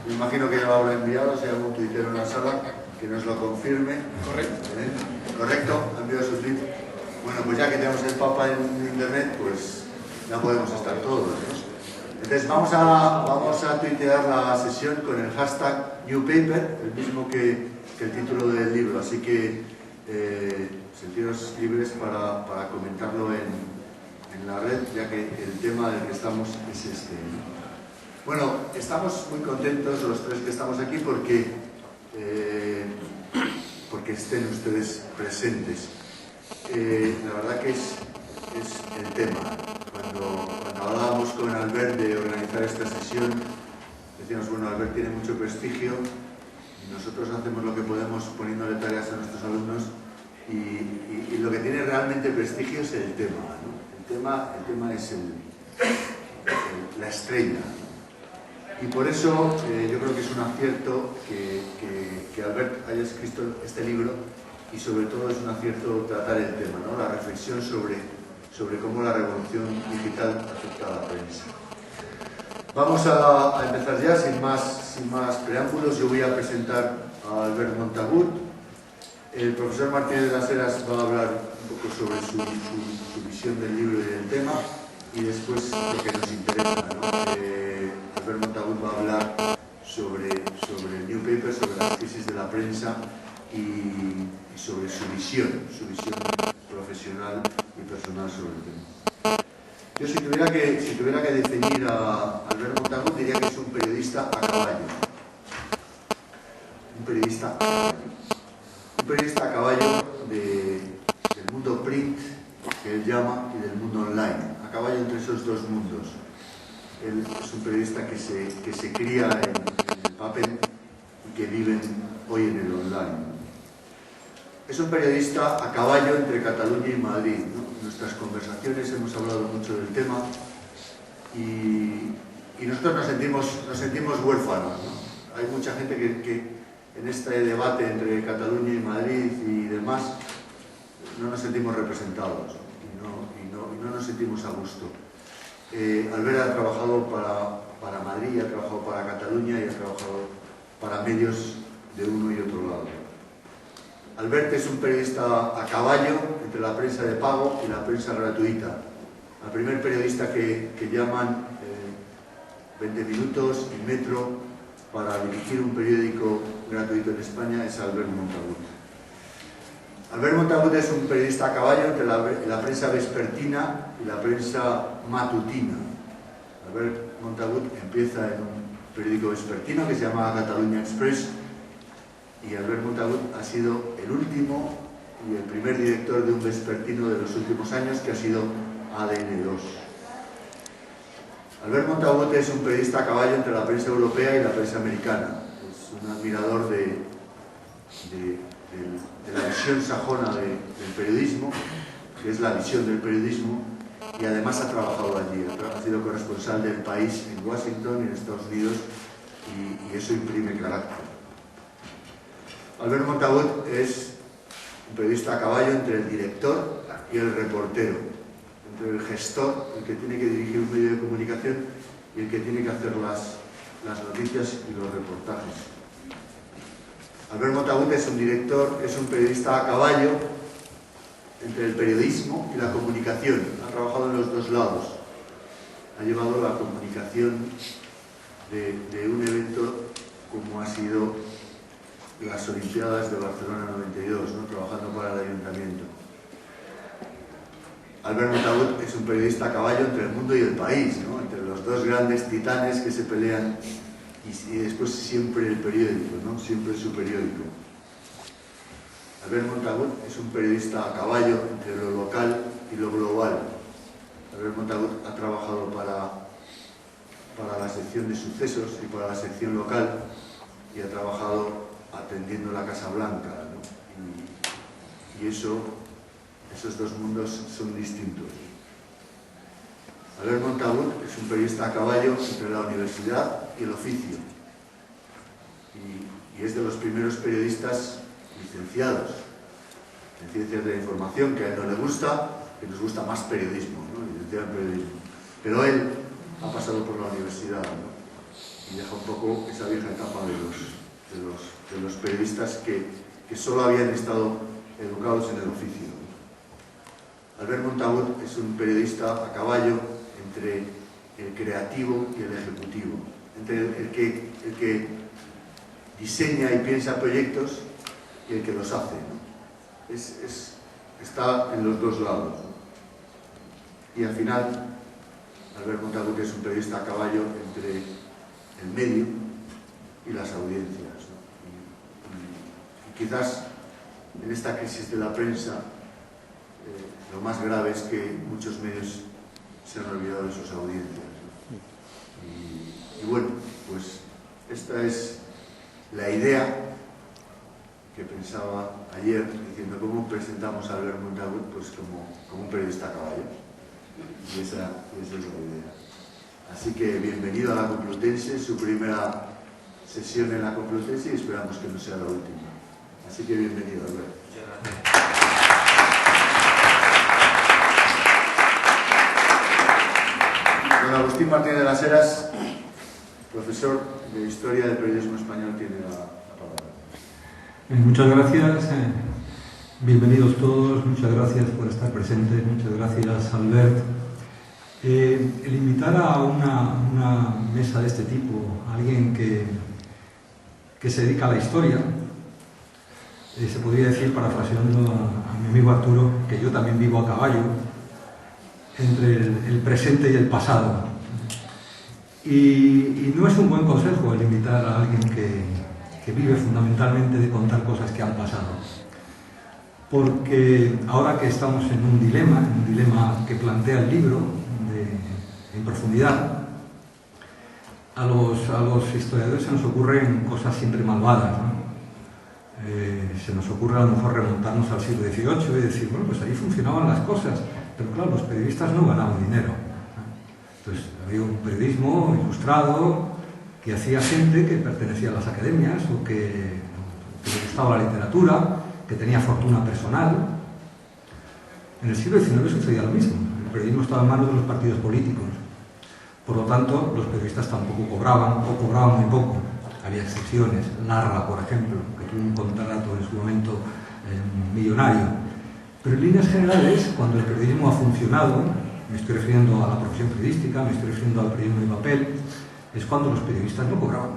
Me imagino que ya lo habrá enviado, si hay algún tuitero en la sala que nos lo confirme. Correcto. ¿Correcto? ¿Ha enviado su tweet? Bueno, pues ya que tenemos el Papa en internet, pues ya podemos estar todos, ¿no? Entonces vamos a tuitear la sesión con el hashtag NewPaper, el mismo que el título del libro, así que sentiros libres para comentarlo en la red, ya que el tema del que estamos es este. Bueno, estamos muy contentos los tres que estamos aquí porque estén ustedes presentes. La verdad que es el tema. Cuando hablábamos con Albert de organizar esta sesión, decíamos, bueno, Albert tiene mucho prestigio y nosotros hacemos lo que podemos poniéndole tareas a nuestros alumnos y lo que tiene realmente prestigio es el tema, ¿no? El tema es la estrella, ¿no? Y por eso yo creo que es un acierto que Albert haya escrito este libro y sobre todo es un acierto tratar el tema, ¿no? La reflexión sobre cómo la revolución digital afecta a la prensa. Vamos a empezar ya, sin más preámbulos. Yo voy a presentar a Albert Montagut. El profesor Martínez de las Heras va a hablar un poco sobre su visión del libro y del tema y después lo que nos interesa, ¿no? Albert Montagut va a hablar sobre el New Paper, sobre las crisis de la prensa y sobre su visión profesional y personal sobre el tema. Yo si tuviera que definir a Albert Montagut diría que es un periodista a caballo. Un periodista a caballo. Un periodista a caballo del mundo print, que él llama, y del mundo online. A caballo entre esos dos mundos. Él es un periodista que se cría en el papel y que vive hoy en el online. Es un periodista a caballo entre Cataluña y Madrid, ¿no? En nuestras conversaciones hemos hablado mucho del tema y nosotros nos sentimos huérfanos, ¿no? Hay mucha gente que en este debate entre Cataluña y Madrid y demás no nos sentimos representados y no nos sentimos a gusto. Albert ha trabajado para Madrid, ha trabajado para Cataluña y ha trabajado para medios de uno y otro lado. Albert es un periodista a caballo entre la prensa de pago y la prensa gratuita. El primer periodista que llaman 20 minutos y Metro para dirigir un periódico gratuito en España es Albert Montagut. Albert Montagut es un periodista a caballo entre la prensa vespertina y la prensa matutina. Albert Montagut empieza en un periódico vespertino que se llama Catalunya Express y Albert Montagut ha sido el último y el primer director de un vespertino de los últimos años, que ha sido ADN2. Albert Montagut es un periodista a caballo entre la prensa europea y la prensa americana. Es un admirador de la visión sajona del periodismo, que es la visión del periodismo, y además ha trabajado allí. Ha sido corresponsal del País en Washington y en Estados Unidos, y eso imprime carácter. Albert Montagut es un periodista a caballo entre el director y el reportero, entre el gestor, el que tiene que dirigir un medio de comunicación, y el que tiene que hacer las noticias y los reportajes. Albert Montagut es un periodista a caballo entre el periodismo y la comunicación. Ha trabajado en los dos lados. Ha llevado la comunicación de un evento como ha sido las Olimpiadas de Barcelona 92, ¿no? Trabajando para el Ayuntamiento. Albert Montagut es un periodista a caballo entre el mundo y el país, ¿no? Entre los dos grandes titanes que se pelean y después siempre el periódico, ¿no? Siempre su periódico. Albert Montagut es un periodista a caballo entre lo local y lo global. Albert Montagut ha trabajado para la sección de sucesos y para la sección local y ha trabajado atendiendo la Casa Blanca, ¿no? Y esos dos mundos son distintos. Albert Montagut es un periodista a caballo entre la universidad y el oficio y es de los primeros periodistas licenciados en ciencias de la información, que a él no le gusta, que nos gusta más periodismo, ¿no? Licenciado en periodismo. Pero él ha pasado por la universidad, ¿no? y deja un poco esa vieja etapa de los periodistas que solo habían estado educados en el oficio. Albert Montagut es un periodista a caballo entre el creativo y el ejecutivo, entre el que diseña y piensa proyectos y el que los hace, ¿no? Está en los dos lados, ¿no? Y al final, Albert Montagut es un periodista a caballo entre el medio y las audiencias, ¿no? Y quizás en esta crisis de la prensa lo más grave es que muchos medios se han olvidado de sus audiencias, ¿no? Y bueno, pues esta es la idea que pensaba ayer, diciendo cómo presentamos a Albert Montagut, pues como un periodista a caballo. Y esa es la idea. Así que bienvenido a la Complutense, su primera sesión en la Complutense, y esperamos que no sea la última. Así que bienvenido, Albert. Muchas gracias. Don Agustín Martínez de las Heras, profesor de Historia del Periodismo Español, tiene la palabra. Muchas gracias, bienvenidos todos, muchas gracias por estar presentes, muchas gracias, Albert. El invitar a una mesa de este tipo, a alguien que se dedica a la historia, se podría decir, parafraseando a mi amigo Arturo, que yo también vivo a caballo entre el presente y el pasado. Y no es un buen consejo el invitar a alguien que vive fundamentalmente de contar cosas que han pasado. Porque ahora que estamos en un dilema que plantea el libro en profundidad, a los historiadores se nos ocurren cosas siempre malvadas, ¿no? Se nos ocurre a lo mejor remontarnos al siglo XVIII y decir, bueno, pues ahí funcionaban las cosas, pero claro, los periodistas no ganaban dinero. Entonces había un periodismo ilustrado que hacía gente que pertenecía a las academias o que le gustaba la literatura, que tenía fortuna personal. En el siglo XIX sucedía lo mismo. El periodismo estaba en manos de los partidos políticos. Por lo tanto, los periodistas tampoco cobraban o cobraban muy poco. Había excepciones. Larra, por ejemplo, que tuvo un contrato en su momento millonario. Pero en líneas generales, cuando el periodismo ha funcionado, me estoy refiriendo a la profesión periodística, me estoy refiriendo al periodismo de papel, es cuando los periodistas no cobraban,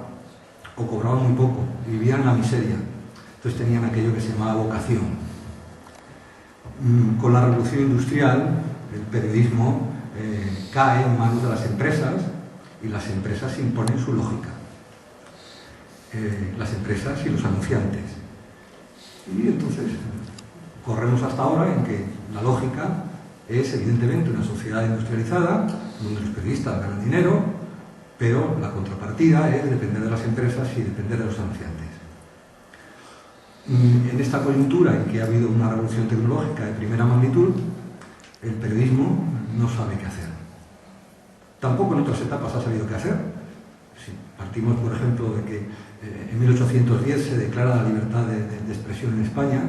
o cobraban muy poco, vivían la miseria. Entonces tenían aquello que se llamaba vocación. Con la revolución industrial, el periodismo cae en manos de las empresas y las empresas imponen su lógica. Las empresas y los anunciantes. Y entonces corremos hasta ahora en que la lógica es evidentemente una sociedad industrializada donde los periodistas ganan dinero, pero la contrapartida es depender de las empresas y depender de los anunciantes. En esta coyuntura en que ha habido una revolución tecnológica de primera magnitud, el periodismo no sabe qué hacer. Tampoco en otras etapas ha sabido qué hacer. Si partimos, por ejemplo, de que en 1810 se declara la libertad de expresión en España,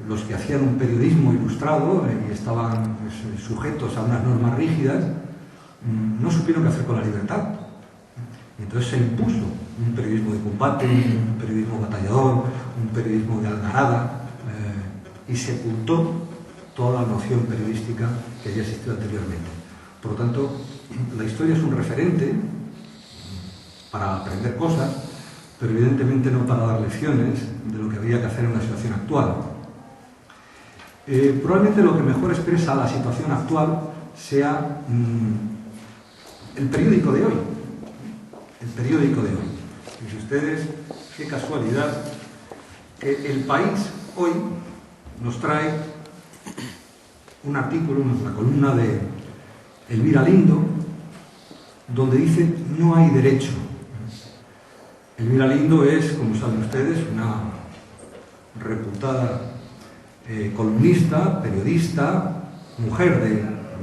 los que hacían un periodismo ilustrado y estaban sujetos a unas normas rígidas, no supieron qué hacer con la libertad. Entonces se impuso un periodismo de combate, un periodismo batallador, un periodismo de algarada, y sepultó toda la noción periodística que había existido anteriormente. Por lo tanto, la historia es un referente para aprender cosas, pero evidentemente no para dar lecciones de lo que habría que hacer en una situación actual. Probablemente lo que mejor expresa la situación actual sea el periódico de hoy. El periódico de hoy. Fíjense ustedes, qué casualidad, que El País hoy nos trae un artículo, una columna de Elvira Lindo, donde dice no hay derecho. Elvira Lindo es, como saben ustedes, una reputada columnista, periodista, mujer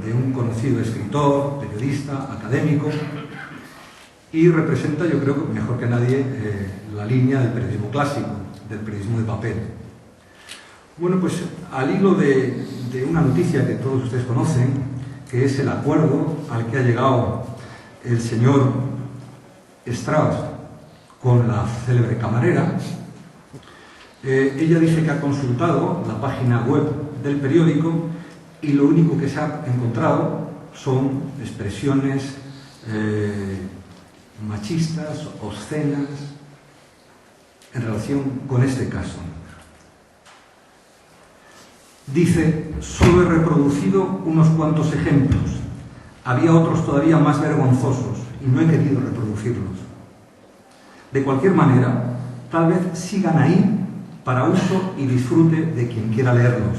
de un conocido escritor, periodista, académico, y representa, yo creo que mejor que nadie, la línea del periodismo clásico, del periodismo de papel. Bueno, pues al hilo de una noticia que todos ustedes conocen, que es el acuerdo al que ha llegado el señor Strauss con la célebre camarera, ella dice que ha consultado la página web del periódico y lo único que se ha encontrado son expresiones machistas, obscenas, en relación con este caso. Dice, solo he reproducido unos cuantos ejemplos. Había otros todavía más vergonzosos y no he querido reproducirlos. De cualquier manera, tal vez sigan ahí para uso y disfrute de quien quiera leerlos.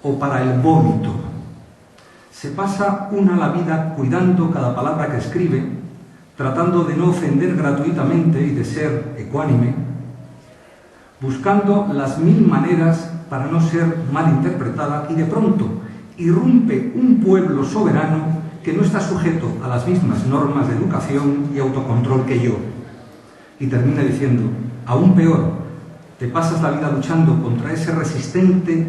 O para el vómito. Se pasa una la vida cuidando cada palabra que escribe, tratando de no ofender gratuitamente y de ser ecuánime, buscando las mil maneras para no ser mal interpretada, y de pronto irrumpe un pueblo soberano que no está sujeto a las mismas normas de educación y autocontrol que yo. Y termina diciendo, aún peor, te pasas la vida luchando contra ese resistente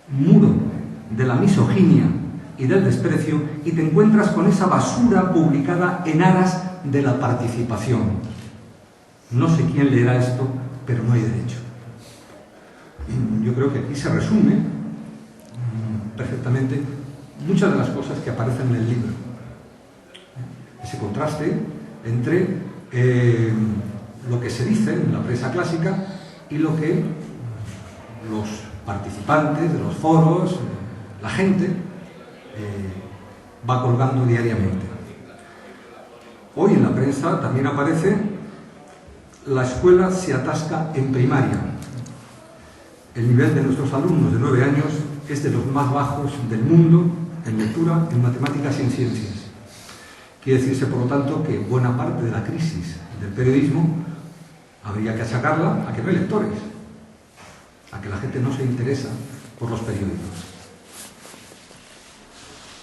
muro de la misoginia y del desprecio y te encuentras con esa basura publicada en aras de la participación. No sé quién leerá esto, pero no hay derecho. Yo creo que aquí se resume perfectamente muchas de las cosas que aparecen en el libro. Ese contraste entre lo que se dice en la prensa clásica y lo que los participantes de los foros, la gente, va colgando diariamente. Hoy en la prensa también aparece: la escuela se atasca en primaria. El nivel de nuestros alumnos de 9 años es de los más bajos del mundo en lectura, en matemáticas y en ciencias. Quiere decirse, por lo tanto, que buena parte de la crisis del periodismo habría que achacarla a que no hay lectores, a que la gente no se interesa por los periódicos.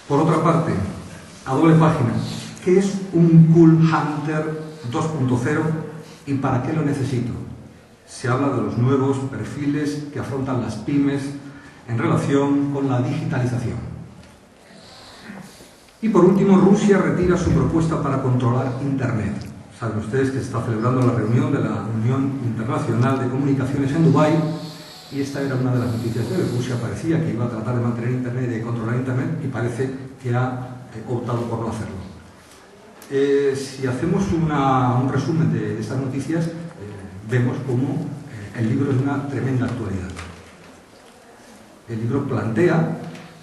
Por otra parte, a doble página, ¿qué es un Cool Hunter 2.0 y para qué lo necesito? Se habla de los nuevos perfiles que afrontan las pymes en relación con la digitalización. Y por último, Rusia retira su propuesta para controlar Internet. Saben ustedes que se está celebrando la reunión de la Unión Internacional de Comunicaciones en Dubái, y esta era una de las noticias de hoy. Rusia parecía que iba a tratar de mantener Internet y de controlar Internet, y parece que ha optado por no hacerlo. Si hacemos un resumen de estas noticias, vemos cómo el libro es una tremenda actualidad. El libro plantea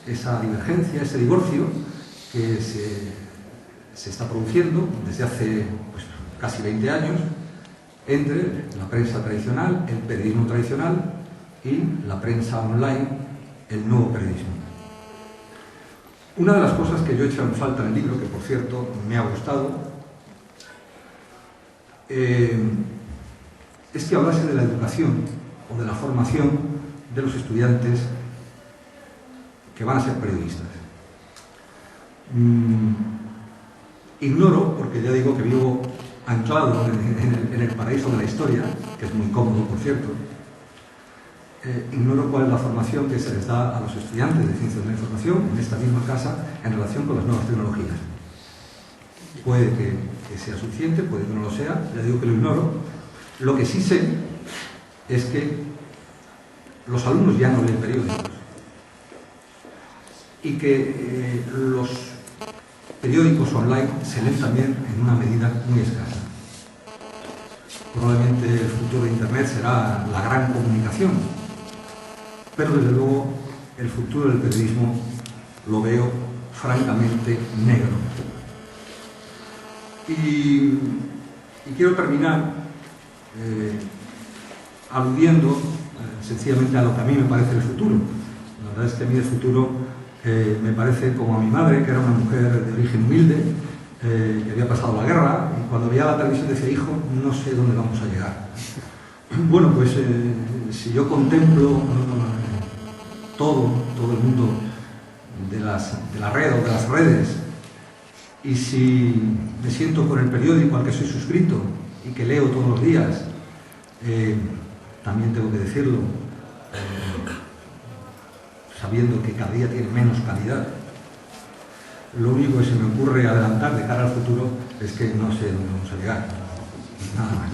esa divergencia, ese divorcio que se está produciendo desde hace casi 20 años entre la prensa tradicional, el periodismo tradicional, y la prensa online, el nuevo periodismo. Una de las cosas que yo he hecho en falta en el libro, que por cierto me ha gustado, es que hablase de la educación o de la formación de los estudiantes que van a ser periodistas. Ignoro, porque ya digo que vivo anclado en el paraíso de la historia, que es muy cómodo, por cierto, ignoro cuál es la formación que se les da a los estudiantes de Ciencias de la Información en esta misma casa en relación con las nuevas tecnologías. Puede que sea suficiente, puede que no lo sea, ya digo que lo ignoro. Lo que sí sé es que los alumnos ya no leen periódicos y que los periódicos online se leen también en una medida muy escasa. Probablemente el futuro de Internet será la gran comunicación, pero desde luego el futuro del periodismo lo veo francamente negro. Y quiero terminar aludiendo sencillamente a lo que a mí me parece el futuro. La verdad es que a mí el futuro me parece como a mi madre, que era una mujer de origen humilde, que había pasado la guerra, y cuando veía la televisión decía: hijo, no sé dónde vamos a llegar. Bueno, pues si yo contemplo todo el mundo de la red o de las redes, y si me siento con el periódico al que soy suscrito y que leo todos los días, también tengo que decirlo, sabiendo que cada día tiene menos calidad, lo único que se me ocurre adelantar de cara al futuro es que no sé dónde vamos a llegar. Nada más.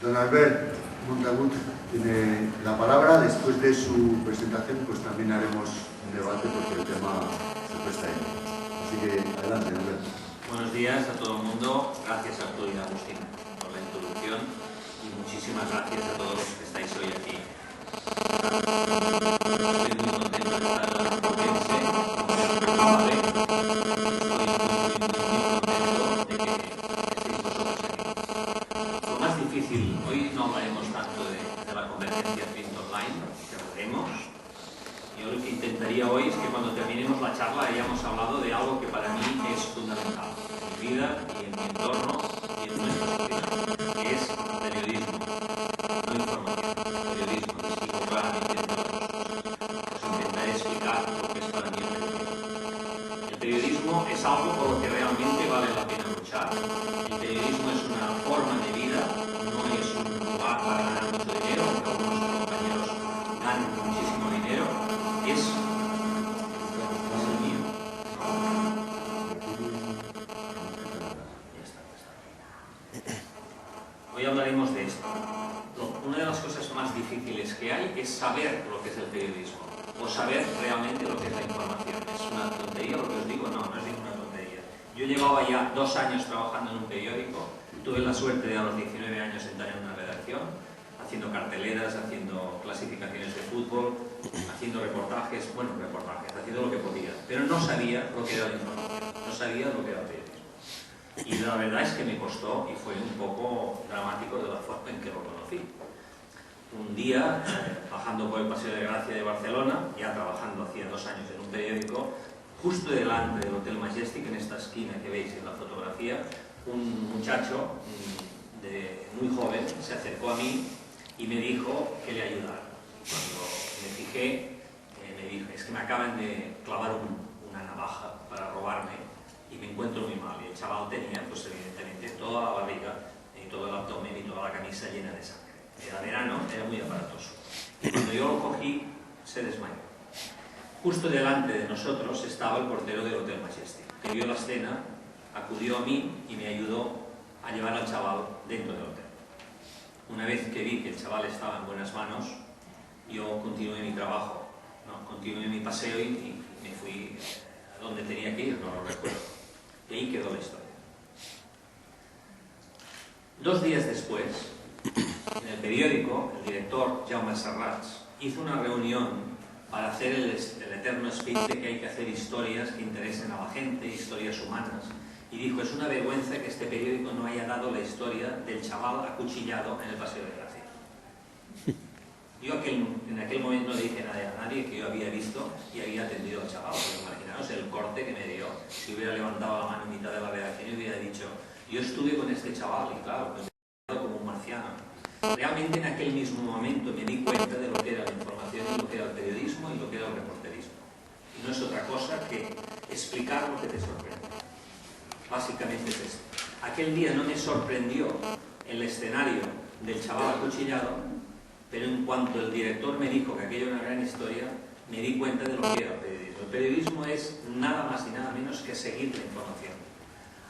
Don Albert Montagut tiene la palabra. Después de su presentación, pues también haremos un debate porque el tema se presta ahí. Así que adelante, Albert. Buenos días a todo el mundo. Gracias a Arturo y a Agustín por la introducción y muchísimas gracias a todos los que estáis hoy aquí. Estoy muy contento de estar en la Complutense, como se acaba de ver. Estoy muy contento de que estéis vosotros aquí. Lo más difícil, hoy no hablaremos tanto de la convergencia print online, que hablaremos. Yo lo que intentaría hoy es que cuando terminemos la charla hayamos hablado de algo que para mí es fundamental en mi vida y en mi entorno y en nuestra sociedad, que es periodismo, no información, periodismo, que explico claramente entre otras cosas. Os intentaré explicar lo que es para mí el periodismo. El periodismo es algo por lo que realmente vale la pena luchar. El periodismo es una forma de vida, no es un lugar para ganar mucho dinero, aunque algunos compañeros ganan muchísimo dinero. Es el mío. Hoy hablaremos de esto. Una de las cosas más difíciles que hay es saber lo que es el periodismo o saber realmente lo que es la información. ¿Es una tontería lo que os digo? No, no es ninguna tontería. Yo llevaba ya 2 años trabajando en un periódico. Tuve la suerte de a los 19 años entrar en una redacción, haciendo carteleras, haciendo clasificaciones de fútbol, haciendo reportajes, haciendo lo que podía. Pero no sabía lo que era la información, no sabía lo que era el periodismo. Y la verdad es que me costó y fue un poco dramático de la forma en que lo conocí. Un día, bajando por el Paseo de Gracia de Barcelona, ya trabajando hacía 2 años en un periódico, justo delante del Hotel Majestic, en esta esquina que veis en la fotografía, un muchacho muy joven se acercó a mí y me dijo que le ayudara. Cuando me fijé, me dijo, es que me acaban de clavar una navaja para robarme y me encuentro muy mal. Y el chaval tenía, pues evidentemente, toda la barriga y todo el abdomen y toda la camisa llena de sangre. Era verano, era muy aparatoso. Y cuando yo lo cogí, se desmayó. Justo delante de nosotros estaba el portero del Hotel Majestic, que vio la escena, acudió a mí y me ayudó a llevar al chaval dentro del hotel. Una vez que vi que el chaval estaba en buenas manos, yo continué mi trabajo, continué mi paseo y me fui a donde tenía que ir, no lo recuerdo. Y ahí quedó la historia. 2 días después, en el periódico, el director Jaume Serrats hizo una reunión para hacer el eterno speech de que hay que hacer historias que interesen a la gente, historias humanas. Y dijo, es una vergüenza que este periódico no haya dado la historia del chaval acuchillado en el Paseo de Gracia. Yo en aquel momento no le dije nada a nadie que yo había visto y había atendido al chaval. Pero imaginaos el corte que me dio. Si hubiera levantado la mano en mitad de la redacción y hubiera dicho, yo estuve con este chaval y claro, pues me he quedado como un marciano. Realmente en aquel mismo momento me di cuenta de lo que era la información y lo que era el periodismo y lo que era el reporterismo. Y no es otra cosa que explicar lo que te sorprende. Básicamente es esto. Aquel día no me sorprendió el escenario del chaval acuchillado, pero en cuanto el director me dijo que aquello era una gran historia, me di cuenta de lo que era el periodismo. El periodismo es nada más y nada menos que seguir la información.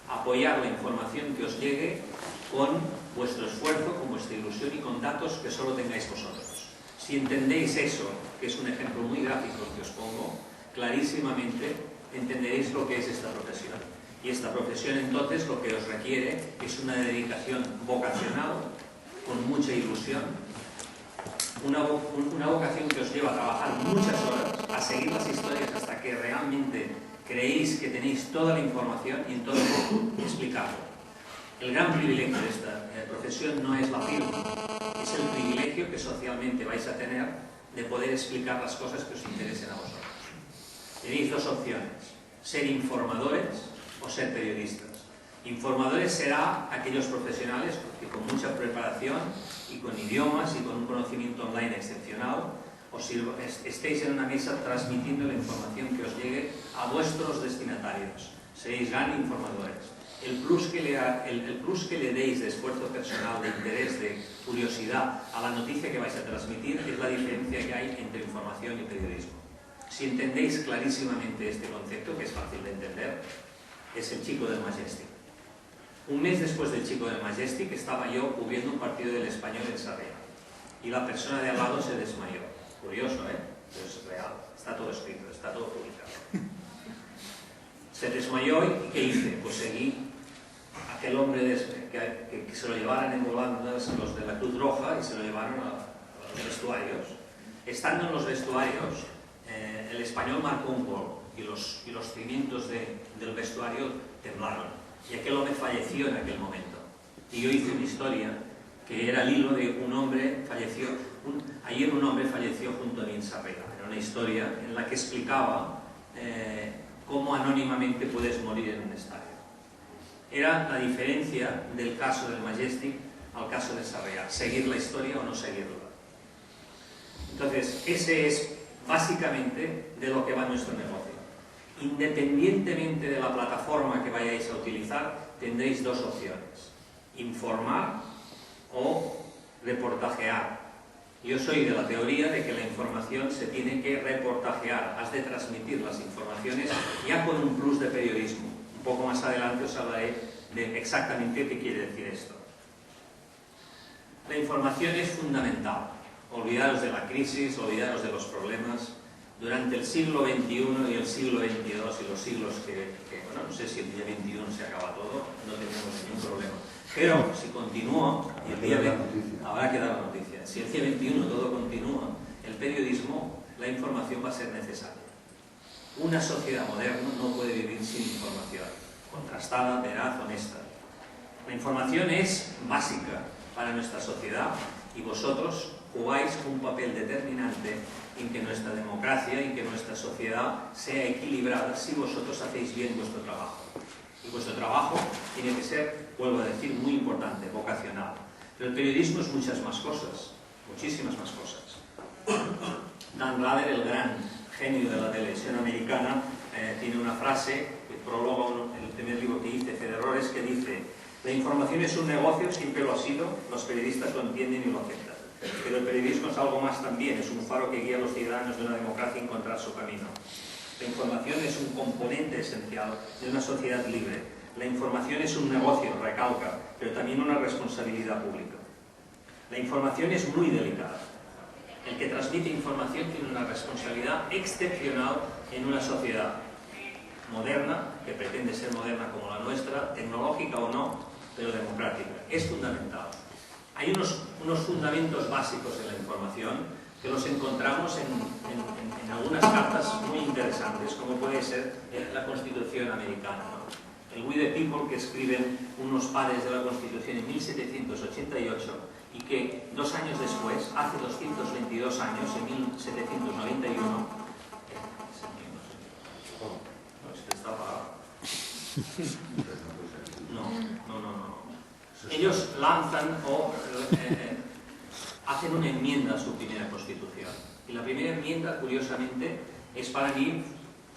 Apoyar la información que os llegue con vuestro esfuerzo, con vuestra ilusión y con datos que solo tengáis vosotros. Si entendéis eso, que es un ejemplo muy gráfico que os pongo, clarísimamente entenderéis lo que es esta profesión. Y esta profesión entonces lo que os requiere es una dedicación vocacional, con mucha ilusión, una vocación que os lleva a trabajar muchas horas, a seguir las historias hasta que realmente creéis que tenéis toda la información y entonces explicarlo. El gran privilegio de esta profesión no es la firma, es el privilegio que socialmente vais a tener de poder explicar las cosas que os interesen a vosotros. Tenéis 2 opciones, ser informadores o ser periodistas. Informadores será aquellos profesionales que con mucha preparación y con idiomas y con un conocimiento online excepcional estéis en una mesa transmitiendo la información que os llegue a vuestros destinatarios. Seréis gran informadores. el plus que le deis de esfuerzo personal, de interés, de curiosidad a la noticia que vais a transmitir es la diferencia que hay entre información y periodismo. Si entendéis clarísimamente este concepto, que es fácil de entender, es el Chico del Majestic. Un mes después del Chico del Majestic estaba yo cubriendo un partido del Español en Sarriá y la persona de al lado se desmayó. Curioso, ¿eh? Pero es real, está todo escrito, está todo publicado. Se desmayó y ¿qué hice? Pues seguí a aquel hombre que se lo llevaran en volandas los de la Cruz Roja y se lo llevaron a los vestuarios. Estando en los vestuarios, el Español marcó un gol y los cimientos del vestuario temblaron. Y aquel hombre falleció en aquel momento. Y yo hice una historia que era el hilo de un hombre falleció. Ayer un hombre falleció junto a mí en Sarriá. Era una historia en la que explicaba cómo anónimamente puedes morir en un estadio. Era la diferencia del caso del Majestic al caso de Sarriá. Seguir la historia o no seguirla. Entonces, ese es básicamente de lo que va nuestro negocio. Independientemente de la plataforma que vayáis a utilizar, tendréis dos opciones: informar o reportajear. Yo soy de la teoría de que la información se tiene que reportajear, has de transmitir las informaciones ya con un plus de periodismo. Un poco más adelante os hablaré de exactamente qué quiere decir esto. La información es fundamental. Olvidaros de la crisis, olvidaros de los problemas. Durante el siglo XXI y el siglo XXII y los siglos bueno, no sé si el día 21 se acaba todo, no tenemos ningún problema. Pero si continúa, y el día 20, habrá que dar la noticia. Si el día 21 todo continúa, el periodismo, la información va a ser necesaria. Una sociedad moderna no puede vivir sin información, contrastada, veraz, honesta. La información es básica para nuestra sociedad y vosotros jugáis un papel determinante en que nuestra democracia, en que nuestra sociedad sea equilibrada si vosotros hacéis bien vuestro trabajo. Y vuestro trabajo tiene que ser, vuelvo a decir, muy importante, vocacional. Pero el periodismo es muchas más cosas, muchísimas más cosas. Dan Rather, el gran genio de la televisión americana, tiene una frase que prologa el primer libro que hice, Fe de Errores, que dice: la información es un negocio, siempre lo ha sido, los periodistas lo entienden y lo aceptan. Pero el periodismo es algo más también, es un faro que guía a los ciudadanos de una democracia a encontrar su camino. La información es un componente esencial de una sociedad libre. La información es un negocio, recalca, pero también una responsabilidad pública. La información es muy delicada. El que transmite información tiene una responsabilidad excepcional en una sociedad moderna, que pretende ser moderna como la nuestra, tecnológica o no, pero democrática. Es fundamental. Hay unos fundamentos básicos de la información que los encontramos en algunas cartas muy interesantes, como puede ser la Constitución americana, ¿no? El We the People, que escriben unos padres de la Constitución en 1788 y que 2 años después, hace 222 años, en 1791, ellos lanzan o hacen una enmienda a su primera Constitución. Y la primera enmienda, curiosamente, es para mí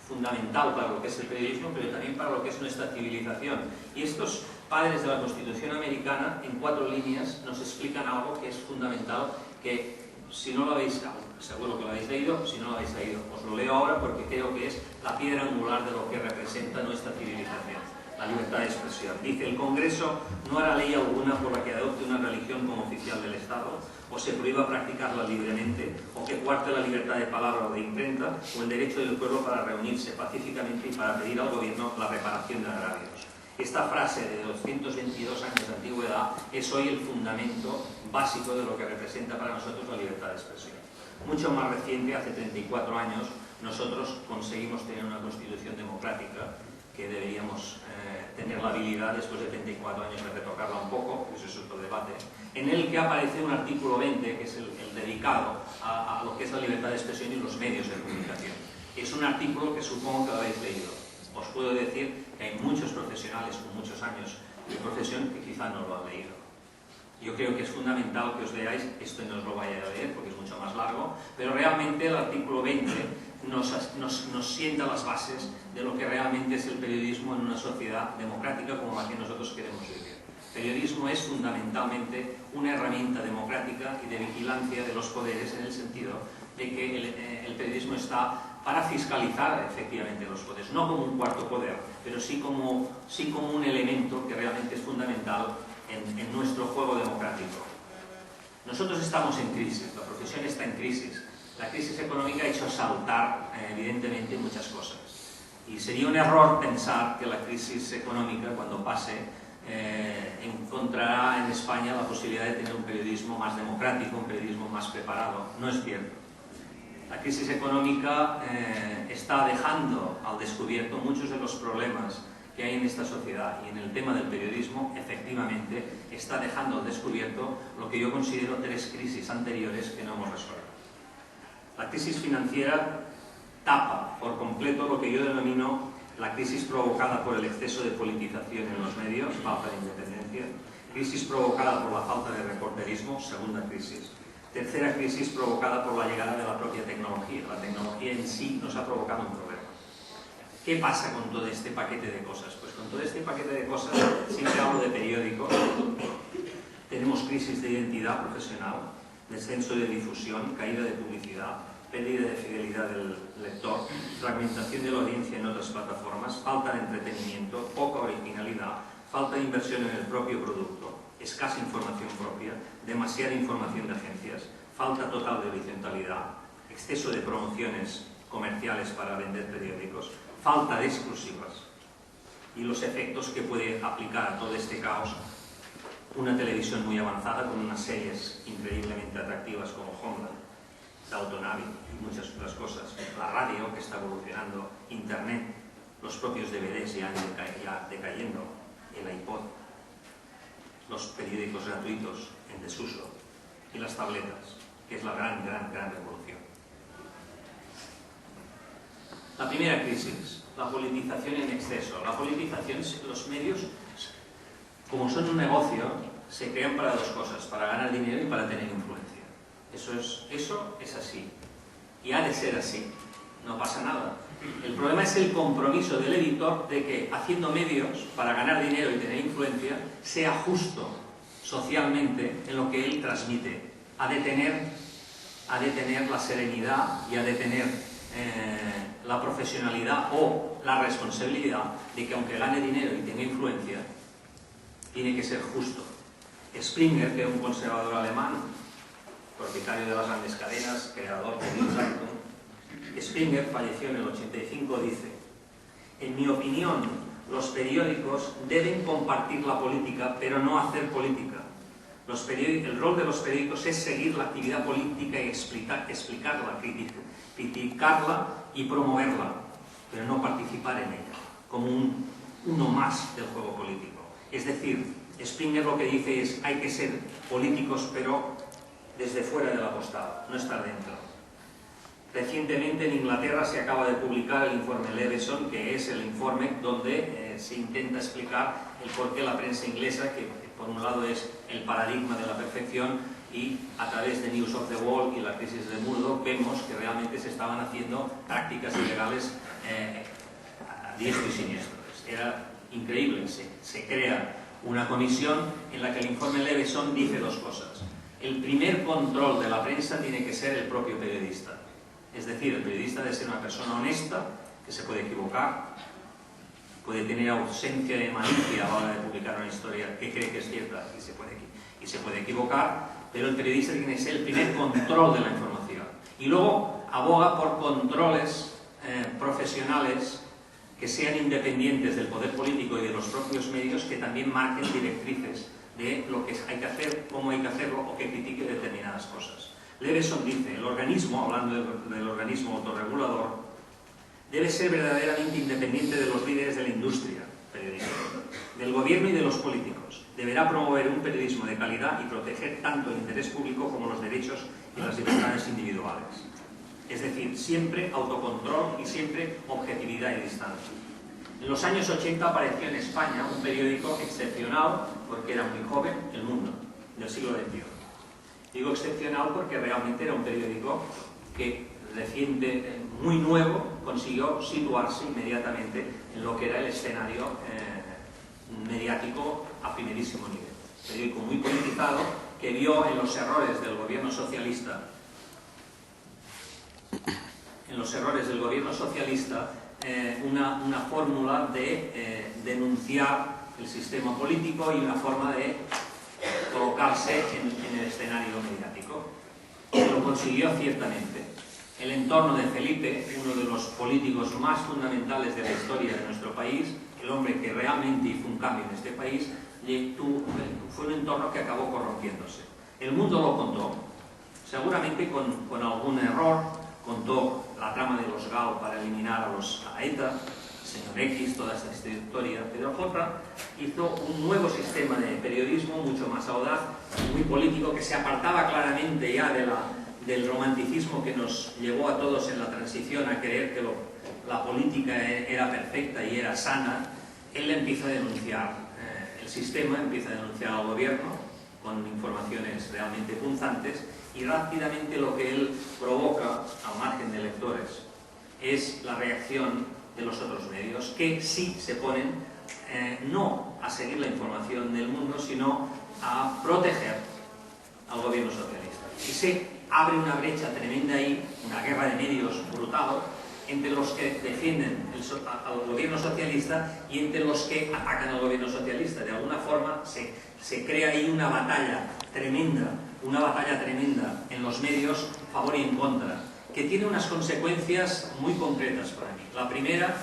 fundamental para lo que es el periodismo, pero también para lo que es nuestra civilización. Y estos padres de la Constitución americana, en 4 líneas, nos explican algo que es fundamental, que si no lo habéis, seguro que lo habéis leído, si no lo habéis leído, os lo leo ahora porque creo que es la piedra angular de lo que representa nuestra civilización. La libertad de expresión. Dice: el Congreso no hará ley alguna por la que adopte una religión como oficial del Estado, o se prohíba practicarla libremente, o que cuarte la libertad de palabra o de imprenta, o el derecho del pueblo para reunirse pacíficamente y para pedir al gobierno la reparación de agravios. Esta frase de 222 años de antigüedad es hoy el fundamento básico de lo que representa para nosotros la libertad de expresión. Mucho más reciente, hace 34 años, nosotros conseguimos tener una constitución democrática que deberíamos tener la habilidad después de 34 años de retocarla un poco, eso es otro debate, en el que aparece un artículo 20 que es el dedicado a lo que es la libertad de expresión y los medios de comunicación. Es un artículo que supongo que lo habéis leído. Os puedo decir que hay muchos profesionales con muchos años de profesión que quizá no lo han leído. Yo creo que es fundamental que os leáis, esto no os lo vaya a leer porque es mucho más largo, pero realmente el artículo 20 nos sienta las bases de lo que realmente es el periodismo en una sociedad democrática como la que nosotros queremos vivir. El periodismo es fundamentalmente una herramienta democrática y de vigilancia de los poderes, en el sentido de que el periodismo está para fiscalizar efectivamente los poderes, no como un cuarto poder, pero sí como un elemento que realmente es fundamental en nuestro juego democrático. Nosotros estamos en crisis, la profesión está en crisis. La crisis económica ha hecho saltar, evidentemente, muchas cosas. Y sería un error pensar que la crisis económica, cuando pase, encontrará en España la posibilidad de tener un periodismo más democrático, un periodismo más preparado. No es cierto. La crisis económica está dejando al descubierto muchos de los problemas que hay en esta sociedad, y en el tema del periodismo, efectivamente, está dejando al descubierto lo que yo considero 3 crisis anteriores que no hemos resuelto. La crisis financiera tapa por completo lo que yo denomino la crisis provocada por el exceso de politización en los medios, falta de independencia; crisis provocada por la falta de reporterismo, segunda crisis; tercera crisis provocada por la llegada de la propia tecnología. La tecnología en sí nos ha provocado un problema. ¿Qué pasa con todo este paquete de cosas? Pues con todo este paquete de cosas, siempre hablo de periódicos, tenemos crisis de identidad profesional, descenso de difusión, caída de publicidad, pérdida de fidelidad del lector, fragmentación de la audiencia en otras plataformas, falta de entretenimiento, poca originalidad, falta de inversión en el propio producto, escasa información propia, demasiada información de agencias, falta total de horizontalidad, exceso de promociones comerciales para vender periódicos, falta de exclusivas, y los efectos que puede aplicar a todo este caos una televisión muy avanzada con unas series increíblemente atractivas como Homeland, Downton Abbey y muchas otras cosas, la radio que está evolucionando, Internet, los propios DVDs ya decayendo, el iPod, los periódicos gratuitos en desuso y las tabletas, que es la gran revolución. La primera crisis, la politización en exceso. La politización, los medios, como son un negocio, se crean para 2 cosas: para ganar dinero y para tener influencia. Eso es así. Y ha de ser así. No pasa nada. El problema es el compromiso del editor de que, haciendo medios para ganar dinero y tener influencia, sea justo socialmente en lo que él transmite. Ha de tener la serenidad y ha de tener la profesionalidad o la responsabilidad de que, aunque gane dinero y tenga influencia, tiene que ser justo. Springer, que era un conservador alemán, propietario de las grandes cadenas, creador de Die Zeitung, Springer falleció en el 85, dice: en mi opinión, los periódicos deben compartir la política, pero no hacer política. El rol de los periódicos es seguir la actividad política y explicarla, criticarla y promoverla, pero no participar en ella, como uno más del juego político. Es decir, Springer lo que dice es: hay que ser políticos, pero desde fuera de la postada, no estar dentro. Recientemente en Inglaterra se acaba de publicar el informe Leveson, que es el informe donde se intenta explicar el por qué la prensa inglesa, que por un lado es el paradigma de la perfección, y a través de News of the World y la crisis de Murdoch vemos que realmente se estaban haciendo prácticas ilegales a diestro y siniestro. Era increíble. Se crea una comisión en la que el informe Leveson dice 2 cosas. El primer control de la prensa tiene que ser el propio periodista. Es decir, el periodista debe ser una persona honesta, que se puede equivocar, puede tener ausencia de malicia a la hora de publicar una historia que cree que es cierta y se puede equivocar, pero el periodista tiene que ser el primer control de la información. Y luego aboga por controles profesionales que sean independientes del poder político y de los propios medios, que también marquen directrices de lo que hay que hacer, cómo hay que hacerlo, o que critique determinadas cosas. Leveson dice: el organismo, hablando del organismo autorregulador, debe ser verdaderamente independiente de los líderes de la industria periodística, del gobierno y de los políticos. Deberá promover un periodismo de calidad y proteger tanto el interés público como los derechos y las libertades individuales. Es decir, siempre autocontrol y siempre objetividad y distancia. En los años 80 apareció en España un periódico excepcional, porque era muy joven, El Mundo, del siglo XXI. Digo excepcional porque realmente era un periódico que muy nuevo, consiguió situarse inmediatamente en lo que era el escenario mediático a primerísimo nivel. Periódico muy politizado que vio en los errores del gobierno socialista una fórmula de denunciar el sistema político y una forma de colocarse en el escenario mediático. Lo consiguió ciertamente. El entorno de Felipe, uno de los políticos más fundamentales de la historia de nuestro país, el hombre que realmente hizo un cambio en este país, fue un entorno que acabó corrompiéndose. El mundo lo contó, seguramente con algún error, contó la trama de los GAO para eliminar a ETA, señor X, toda esta historia. Pedro J. hizo un nuevo sistema de periodismo mucho más audaz, muy político, que se apartaba claramente ya del romanticismo que nos llevó a todos en la transición a creer que la política era perfecta y era sana. Él empieza a denunciar el sistema, empieza a denunciar al gobierno con informaciones realmente punzantes, y rápidamente lo que él provoca, al margen de lectores, es la reacción de los otros medios, que sí se ponen no a seguir la información del mundo, sino a proteger al gobierno socialista. Y se abre una brecha tremenda ahí, una guerra de medios brutal, entre los que defienden al gobierno socialista y entre los que atacan al gobierno socialista. De alguna forma se crea ahí una batalla tremenda en los medios, a favor y en contra, que tiene unas consecuencias muy concretas para mí. La primera,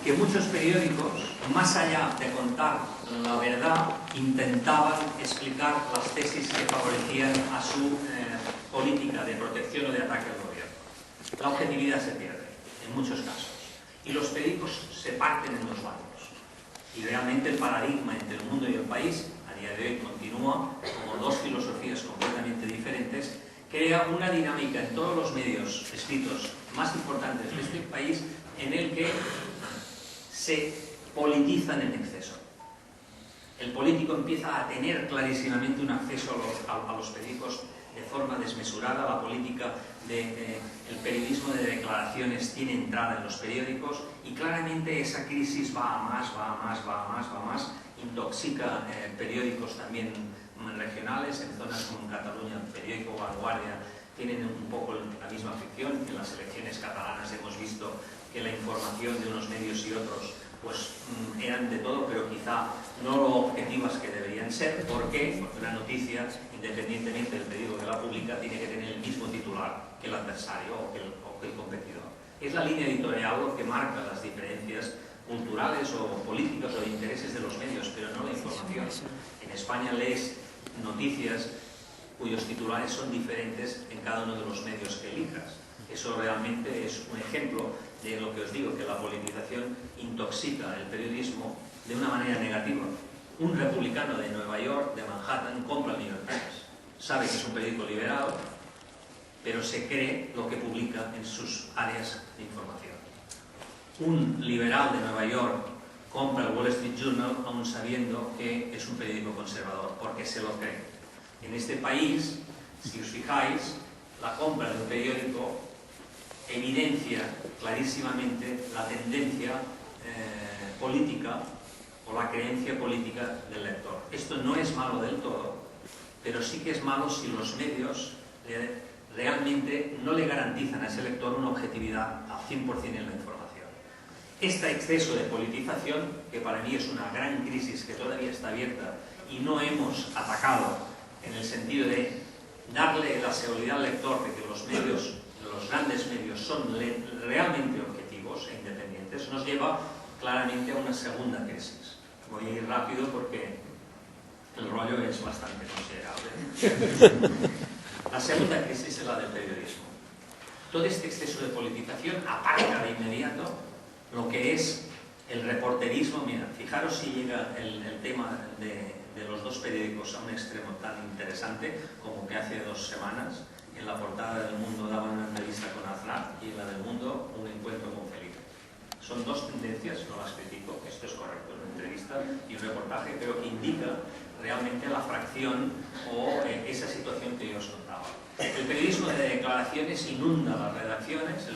que muchos periódicos, más allá de contar la verdad, intentaban explicar las tesis que favorecían a su política de protección o de ataque al gobierno. La objetividad se pierde, en muchos casos, y los periódicos se parten en dos bandos. Y realmente el paradigma entre el mundo y el país, a día de hoy, continúa como dos filosofías completamente diferentes, crea una dinámica en todos los medios escritos más importantes de este país en el que se politizan en exceso. El político empieza a tener clarísimamente un acceso a los periódicos de forma desmesurada. La política el periodismo de declaraciones tiene entrada en los periódicos, y claramente esa crisis va a más, intoxica periódicos también regionales. En zonas como en Cataluña, el periódico Vanguardia tienen un poco la misma ficción. En las elecciones catalanas hemos visto que la información de unos medios y otros pues eran de todo, pero quizá no lo objetivas que deberían ser. ¿Por qué? Porque una noticia, independientemente del periódico que la publica, tiene que tener el mismo titular que el adversario o que el competidor. Es la línea editorial lo que marca las diferencias culturales o políticas o de intereses de los medios, pero no la información. En España lees noticias cuyos titulares son diferentes en cada uno de los medios que elijas. Eso realmente es un ejemplo de lo que os digo, que la politización intoxica el periodismo de una manera negativa. Un republicano de Nueva York, de Manhattan, compra el New York Times. Sabe que es un periódico liberal, pero se cree lo que publica en sus áreas de información. Un liberal de Nueva York compra el Wall Street Journal aún sabiendo que es un periódico conservador, porque se lo cree. En este país, si os fijáis, la compra de un periódico evidencia clarísimamente la tendencia política o la creencia política del lector. Esto no es malo del todo, pero sí que es malo si los medios realmente no le garantizan a ese lector una objetividad al 100% en la información. Este exceso de politización, que para mí es una gran crisis que todavía está abierta y no hemos atacado en el sentido de darle la seguridad al lector de que los medios, los grandes medios, son realmente objetivos e independientes, nos lleva claramente a una segunda crisis. Voy a ir rápido porque el rollo es bastante considerable. La segunda crisis es la del periodismo. Todo este exceso de politización aparca de inmediato lo que es el reporterismo. Mira, fijaros si llega el tema de los dos periódicos a un extremo tan interesante como que hace 2 semanas en la portada del Mundo daban una entrevista con Aznar y en la del Mundo un encuentro con Felipe. Son dos tendencias, no las critico, esto es correcto, una entrevista y un reportaje, pero que indica realmente la fracción o esa situación que yo os contaba. El periodismo de declaraciones inunda las redacciones,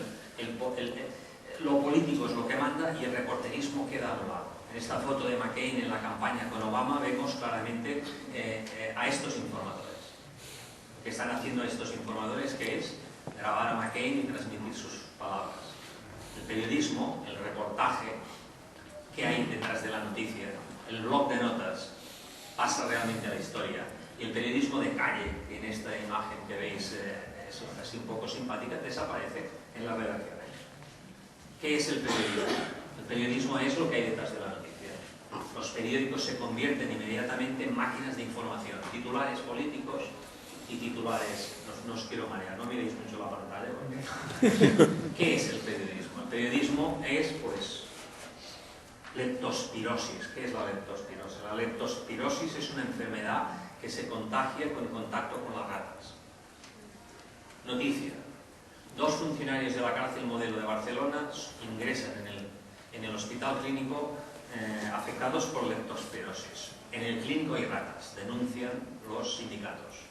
lo político es lo que manda y el reporterismo queda a un lado. En esta foto de McCain en la campaña con Obama vemos claramente a estos informadores. Lo que están haciendo estos informadores, que es grabar a McCain y transmitir sus palabras. El periodismo, el reportaje que hay detrás de la noticia, el blog de notas, pasa realmente a la historia. Y el periodismo de calle, que en esta imagen que veis es así un poco simpática, desaparece en las redacciones. ¿Qué es el periodismo? El periodismo es lo que hay detrás de la noticia. Los periódicos se convierten inmediatamente en máquinas de información, titulares políticos y titulares... No os quiero marear, no miréis mucho la pantalla. Porque... ¿Qué es el periodismo? El periodismo es, pues, leptospirosis. ¿Qué es la leptospirosis? La leptospirosis es una enfermedad que se contagia con contacto con las ratas. Noticia. 2 funcionarios de la cárcel modelo de Barcelona ingresan en el hospital clínico afectados por leptospirosis. En el clínico hay ratas, denuncian los sindicatos.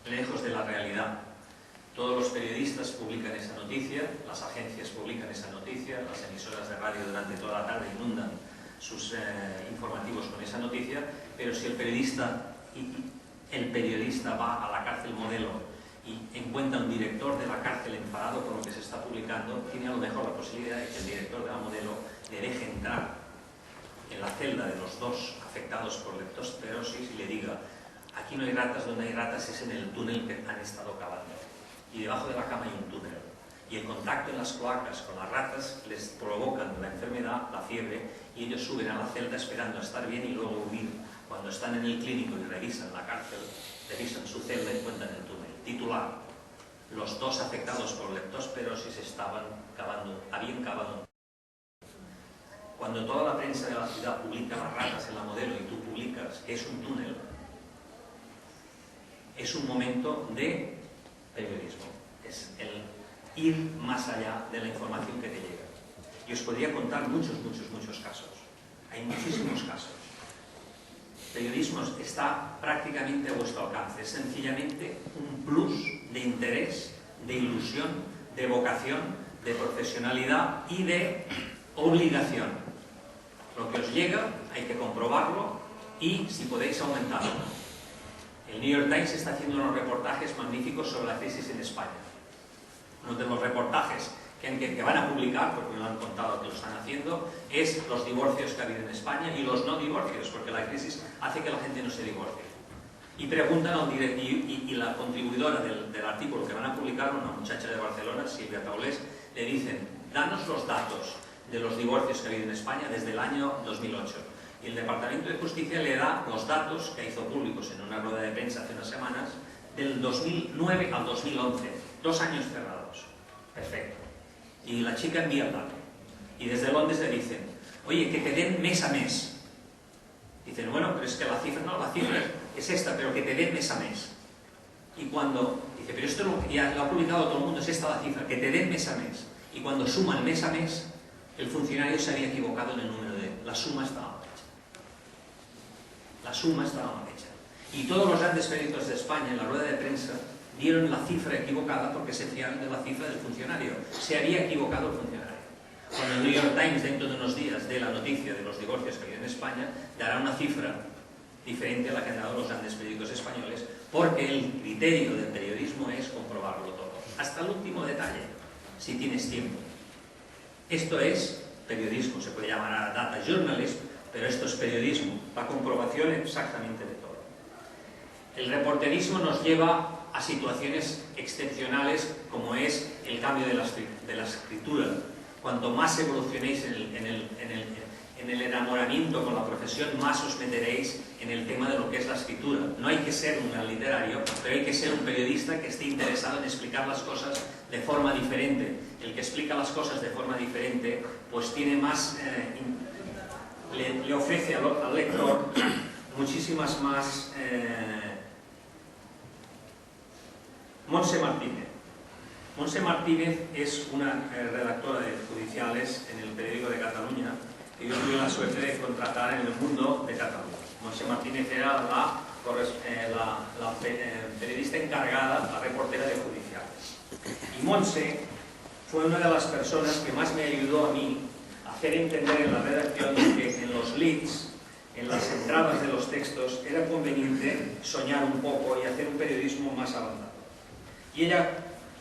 Lejos de la realidad. Todos los periodistas publican esa noticia, las agencias publican esa noticia, las emisoras de radio durante toda la tarde inundan sus informativos con esa noticia, pero si el periodista va a la cárcel modelo y encuentra un director de la cárcel enfadado con lo que se está publicando, tiene a lo mejor la posibilidad de que el director de la modelo le deje entrar en la celda de los 2 afectados por leptospirosis y le diga: aquí no hay ratas, donde hay ratas es en el túnel que han estado cavando. Y debajo de la cama hay un túnel. Y el contacto en las cloacas con las ratas les provocan la enfermedad, la fiebre, y ellos suben a la celda esperando a estar bien y luego huir. Cuando están en el clínico y revisan la cárcel, revisan su celda y encuentran el túnel. Titular: los 2 afectados por leptospirosis habían cavado. Cuando toda la prensa de la ciudad publica las ratas en la modelo y tú publicas que es un túnel, es un momento de periodismo. Es el ir más allá de la información que te llega. Y os podría contar muchos casos. Hay muchísimos casos. El periodismo está prácticamente a vuestro alcance. Es sencillamente un plus de interés, de ilusión, de vocación, de profesionalidad y de obligación. Lo que os llega hay que comprobarlo y, si podéis, aumentarlo. El New York Times está haciendo unos reportajes magníficos sobre la crisis en España. Uno de los reportajes que van a publicar, porque me lo han contado que lo están haciendo, es los divorcios que ha habido en España y los no divorcios, porque la crisis hace que la gente no se divorcie. Y preguntan y la contribuidora del artículo que van a publicar, una muchacha de Barcelona, Silvia Taulés, le dicen: danos los datos de los divorcios que ha habido en España desde el año 2008. Y el Departamento de Justicia le da los datos que hizo públicos en una rueda de prensa hace unas semanas, del 2009 al 2011, 2 años cerrados. Perfecto. Y la chica envía el dato. Y desde Londres le dicen: oye, que te den mes a mes. Dicen: bueno, pero es que la cifra es esta, pero que te den mes a mes. Y cuando dice: pero esto ya lo ha publicado todo el mundo, es esta la cifra, que te den mes a mes. Y cuando suman mes a mes, el funcionario se había equivocado en el número de... La suma estaba mal hecha. La suma estaba mal hecha. Y todos los grandes periódicos de España, en la rueda de prensa, dieron la cifra equivocada porque se fiaron de la cifra del funcionario. Se había equivocado el funcionario. Cuando el New York Times, dentro de unos días, dé la noticia de los divorcios que hay en España, dará una cifra diferente a la que han dado los grandes periódicos españoles, porque el criterio del periodismo es comprobarlo todo, hasta el último detalle, si tienes tiempo. Esto es periodismo, se puede llamar data journalism, pero esto es periodismo, la comprobación exactamente de todo. El reporterismo nos lleva a situaciones excepcionales, como es el cambio de la escritura. Cuanto más evolucionéis en el enamoramiento con la profesión, más os meteréis en el tema de lo que es la escritura. No hay que ser un gran literario, pero hay que ser un periodista que esté interesado en explicar las cosas de forma diferente. El que explica las cosas de forma diferente, pues tiene más... le ofrece al lector muchísimas más... Montse Martínez. Montse Martínez es una redactora de judiciales en el periódico de Cataluña que yo tuve la suerte de contratar en El Mundo de Cataluña. Montse Martínez era la periodista encargada, la reportera de judiciales. Y Montse fue una de las personas que más me ayudó a mí a hacer entender en la redacción que en los leads, en las entradas de los textos, era conveniente soñar un poco y hacer un periodismo más avanzado. Y ella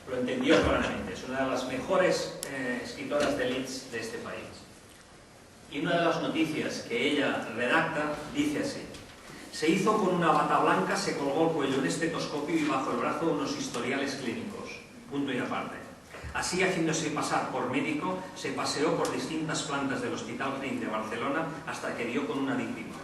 lo entendió claramente, es una de las mejores escritoras de leads de este país. Y una de las noticias que ella redacta dice así: se hizo con una bata blanca, se colgó el cuello un estetoscopio y bajo el brazo unos historiales clínicos. Punto y aparte. Así, haciéndose pasar por médico, se paseó por distintas plantas del Hospital Clínic de Barcelona hasta que dio con una víctima.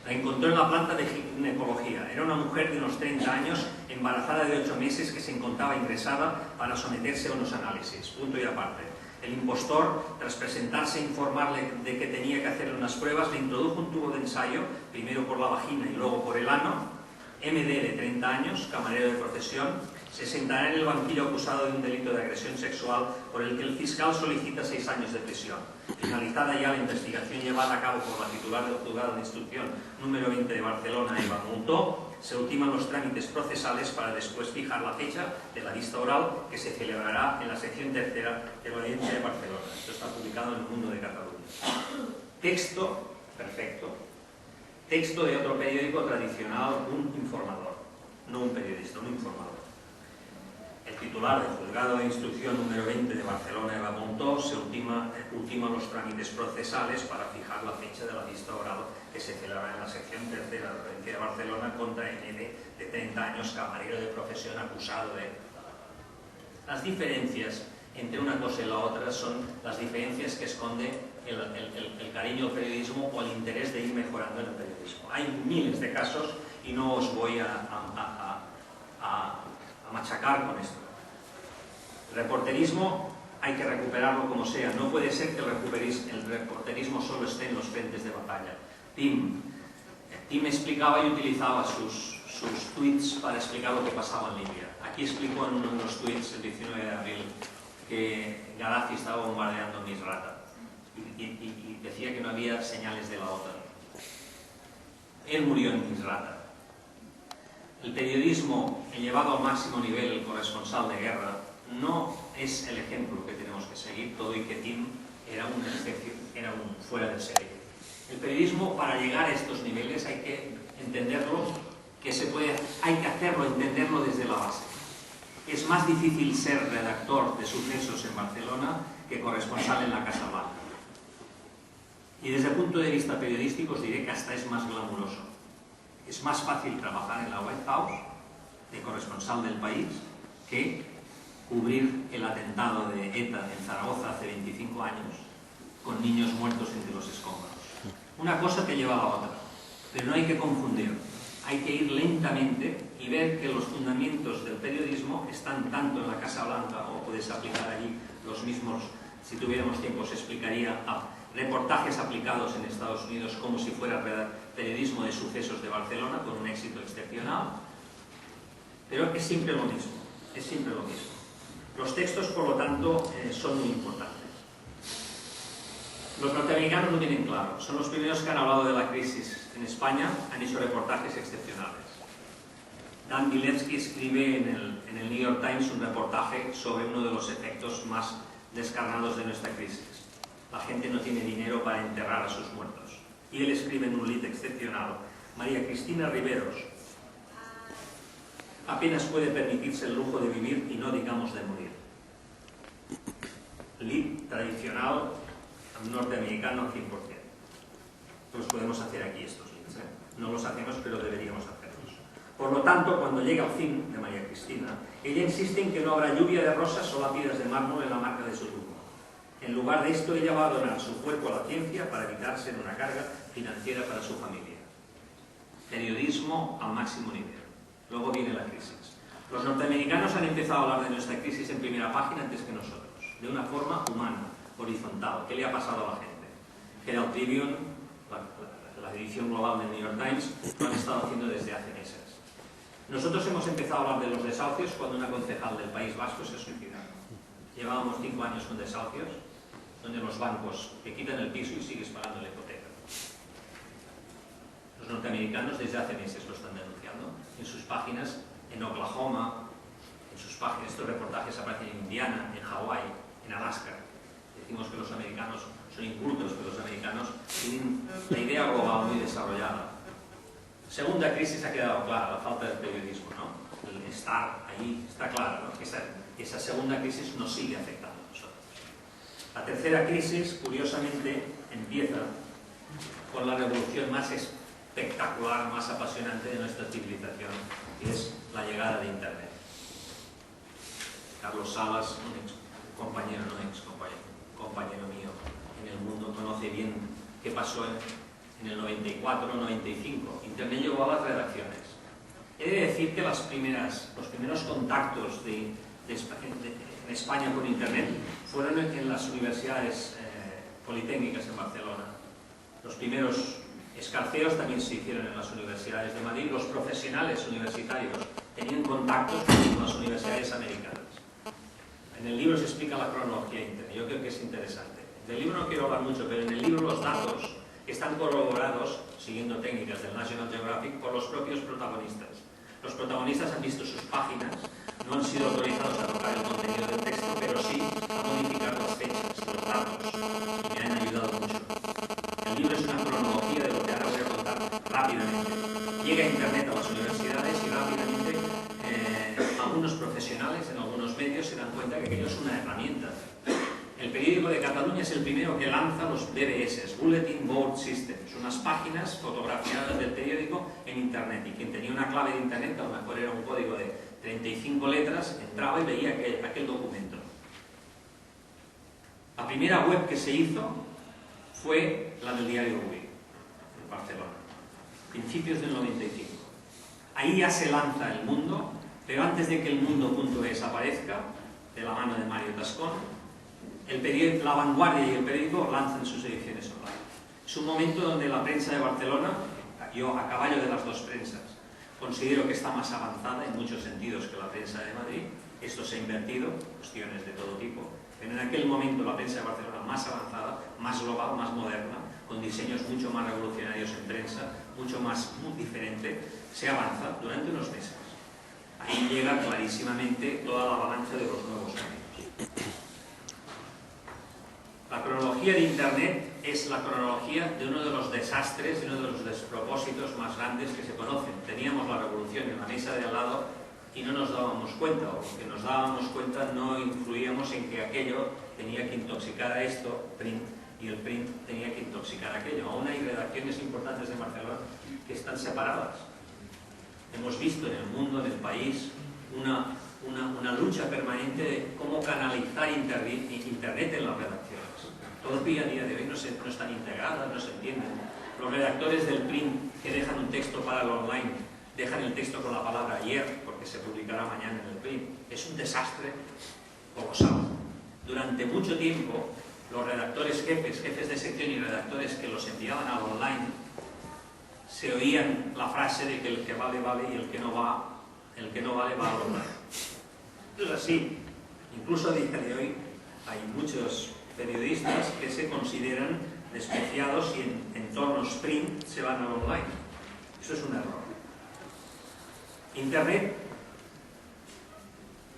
La encontró en la planta de ginecología. Era una mujer de unos 30 años, embarazada de 8 meses, que se encontraba ingresada para someterse a unos análisis. Punto y aparte. El impostor, tras presentarse e informarle de que tenía que hacerle unas pruebas, le introdujo un tubo de ensayo, primero por la vagina y luego por el ano. MD, de 30 años, camarero de profesión, se sentará en el banquillo acusado de un delito de agresión sexual por el que el fiscal solicita 6 años de prisión. Finalizada ya la investigación llevada a cabo por la titular del juzgado de instrucción número 20 de Barcelona, Eva Montó, se ultiman los trámites procesales para después fijar la fecha de la vista oral que se celebrará en la sección tercera de la Audiencia de Barcelona. Esto está publicado en El Mundo de Cataluña. Texto, perfecto. Texto de otro periódico tradicional, un informador, no un periodista, un informador. El titular del juzgado de instrucción número 20 de Barcelona, Eva Montó, se ultima los trámites procesales para fijar la fecha de la vista oral que se celebrará en la sección tercera de la Audiencia de Barcelona contra ND, de 30 años, camarero de profesión acusado de... Las diferencias entre una cosa y la otra son las diferencias que esconde el cariño al periodismo o el interés de ir mejorando en el periodismo. Hay miles de casos y no os voy a machacar con esto. El reporterismo hay que recuperarlo como sea. No puede ser que el reporterismo solo esté en los frentes de batalla. Tim explicaba y utilizaba sus tweets para explicar lo que pasaba en Libia. Aquí explicó en uno de los tweets el 19 de abril que Gaddafi estaba bombardeando Misrata y decía que no había señales de la OTAN. Él murió en Misrata. El periodismo llevado al máximo nivel, el corresponsal de guerra, no es el ejemplo que tenemos que seguir, todo y que Tim era un fuera de serie. El periodismo, para llegar a estos niveles, hay que entenderlo, hay que hacerlo, entenderlo desde la base. Es más difícil ser redactor de sucesos en Barcelona que corresponsal en la Casa Blanca. Y desde el punto de vista periodístico os diré que hasta es más glamuroso. Es más fácil trabajar en la White House de corresponsal del País que cubrir el atentado de ETA en Zaragoza hace 25 años con niños muertos entre los escombros. Una cosa te lleva a la otra, pero no hay que confundir. Hay que ir lentamente y ver que los fundamentos del periodismo están tanto en la Casa Blanca, o puedes aplicar allí los mismos, si tuviéramos tiempo se explicaría, a reportajes aplicados en Estados Unidos como si fuera periodismo de sucesos de Barcelona con un éxito excepcional, pero es siempre lo mismo, es siempre lo mismo. Los textos, por lo tanto, son muy importantes. Los norteamericanos lo tienen claro, son los primeros que han hablado de la crisis en España, han hecho reportajes excepcionales. Dan Bilevsky escribe en el New York Times un reportaje sobre uno de los efectos más descarnados de nuestra crisis. La gente no tiene dinero para enterrar a sus muertos. Y él escribe en un lead excepcional: María Cristina Riveros apenas puede permitirse el lujo de vivir y no digamos de morir. Lead tradicional norteamericano 100%. Los podemos hacer aquí estos leads, ¿eh? No los hacemos, pero deberíamos hacerlos. Por lo tanto, cuando llega el fin de María Cristina, ella insiste en que no habrá lluvia de rosas o lápidas de mármol en la marca de su tumba. En lugar de esto, ella va a donar su cuerpo a la ciencia para evitar ser una carga financiera para su familia. Periodismo al máximo nivel. Luego viene la crisis. Los norteamericanos han empezado a hablar de nuestra crisis en primera página antes que nosotros, de una forma humana, horizontal. ¿Qué le ha pasado a la gente? Herald Tribune, la edición global del New York Times, lo han estado haciendo desde hace meses. Nosotros hemos empezado a hablar de los desahucios cuando una concejal del País Vasco se suicidó. Llevábamos 5 años con desahucios. donde los bancos te quitan el piso y sigues pagando la hipoteca. Los norteamericanos desde hace meses lo están denunciando. En sus páginas, en Oklahoma, en sus páginas, estos reportajes aparecen en Indiana, en Hawái, en Alaska. Decimos que los americanos son incultos, pero los americanos tienen la idea global muy desarrollada. Segunda crisis ha quedado clara, la falta de periodismo, ¿no? El estar ahí está claro, ¿no? Esa segunda crisis nos sigue afectando a nosotros. La tercera crisis, curiosamente, empieza con la revolución más espectacular, más apasionante de nuestra civilización, que es la llegada de Internet. Carlos Salas, un compañero mío en el mundo, conoce bien qué pasó en el 94-95. Internet llegó a las redacciones. He de decir que los primeros contactos en España con Internet fueron en las universidades politécnicas en Barcelona. Los primeros escarceos también se hicieron en las universidades de Madrid. Los profesionales universitarios tenían contactos con las universidades americanas. En el libro se explica la cronología de Internet. Yo creo que es interesante. Del libro no quiero hablar mucho, pero en el libro los datos están corroborados, siguiendo técnicas del National Geographic, por los propios protagonistas. Los protagonistas han visto sus páginas, no han sido autorizados a tocar el contenido del texto, pero sí a modificar las fechas y los datos, y me han ayudado mucho. El libro es una cronología de lo que ahora voy a contar rápidamente. Llega Internet a las universidades y rápidamente algunos profesionales en algunos medios se dan cuenta que aquello es una herramienta. El periódico de Cataluña es el primero que lanza los BBS, Bulletin Board Systems, unas páginas fotografiadas del periódico en Internet, y quien tenía una clave de Internet, a lo mejor era un código de 35 letras, entraba y veía aquel documento. La primera web que se hizo fue la del diario Rubí, en Barcelona, principios del 95. Ahí ya se lanza el mundo, pero antes de que el mundo.es aparezca, de la mano de Mario Tascón, La Vanguardia y el periódico lanzan sus ediciones online. Es un momento donde la prensa de Barcelona, yo a caballo de las dos prensas, considero que está más avanzada en muchos sentidos que la prensa de Madrid. Esto se ha invertido, cuestiones de todo tipo, pero en aquel momento la prensa de Barcelona más avanzada, más global, más moderna, con diseños mucho más revolucionarios en prensa, muy diferente, se avanza durante unos meses. Ahí llega clarísimamente toda la avalancha de los nuevos medios. La cronología de Internet es la cronología de uno de los desastres, de uno de los despropósitos más grandes que se conocen. Teníamos la revolución en la mesa de al lado y no nos dábamos cuenta, o que nos dábamos cuenta no influíamos en que aquello tenía que intoxicar a esto, print, y el print tenía que intoxicar a aquello. Aún hay redacciones importantes de Barcelona que están separadas. Hemos visto en el mundo, en el país, una lucha permanente de cómo canalizar Internet en las redacciones. Todavía a día de hoy no están integradas, no se entienden. Los redactores del print que dejan un texto para el online, dejan el texto con la palabra ayer, porque se publicará mañana en el print. Es un desastre colosal. Durante mucho tiempo, los redactores jefes de sección y redactores que los enviaban al online, se oían la frase de que el que vale, vale, y el que no vale, va al online. Es así. Incluso a día de hoy hay muchos periodistas que se consideran despreciados y en entornos print se van al online. Eso es un error. Internet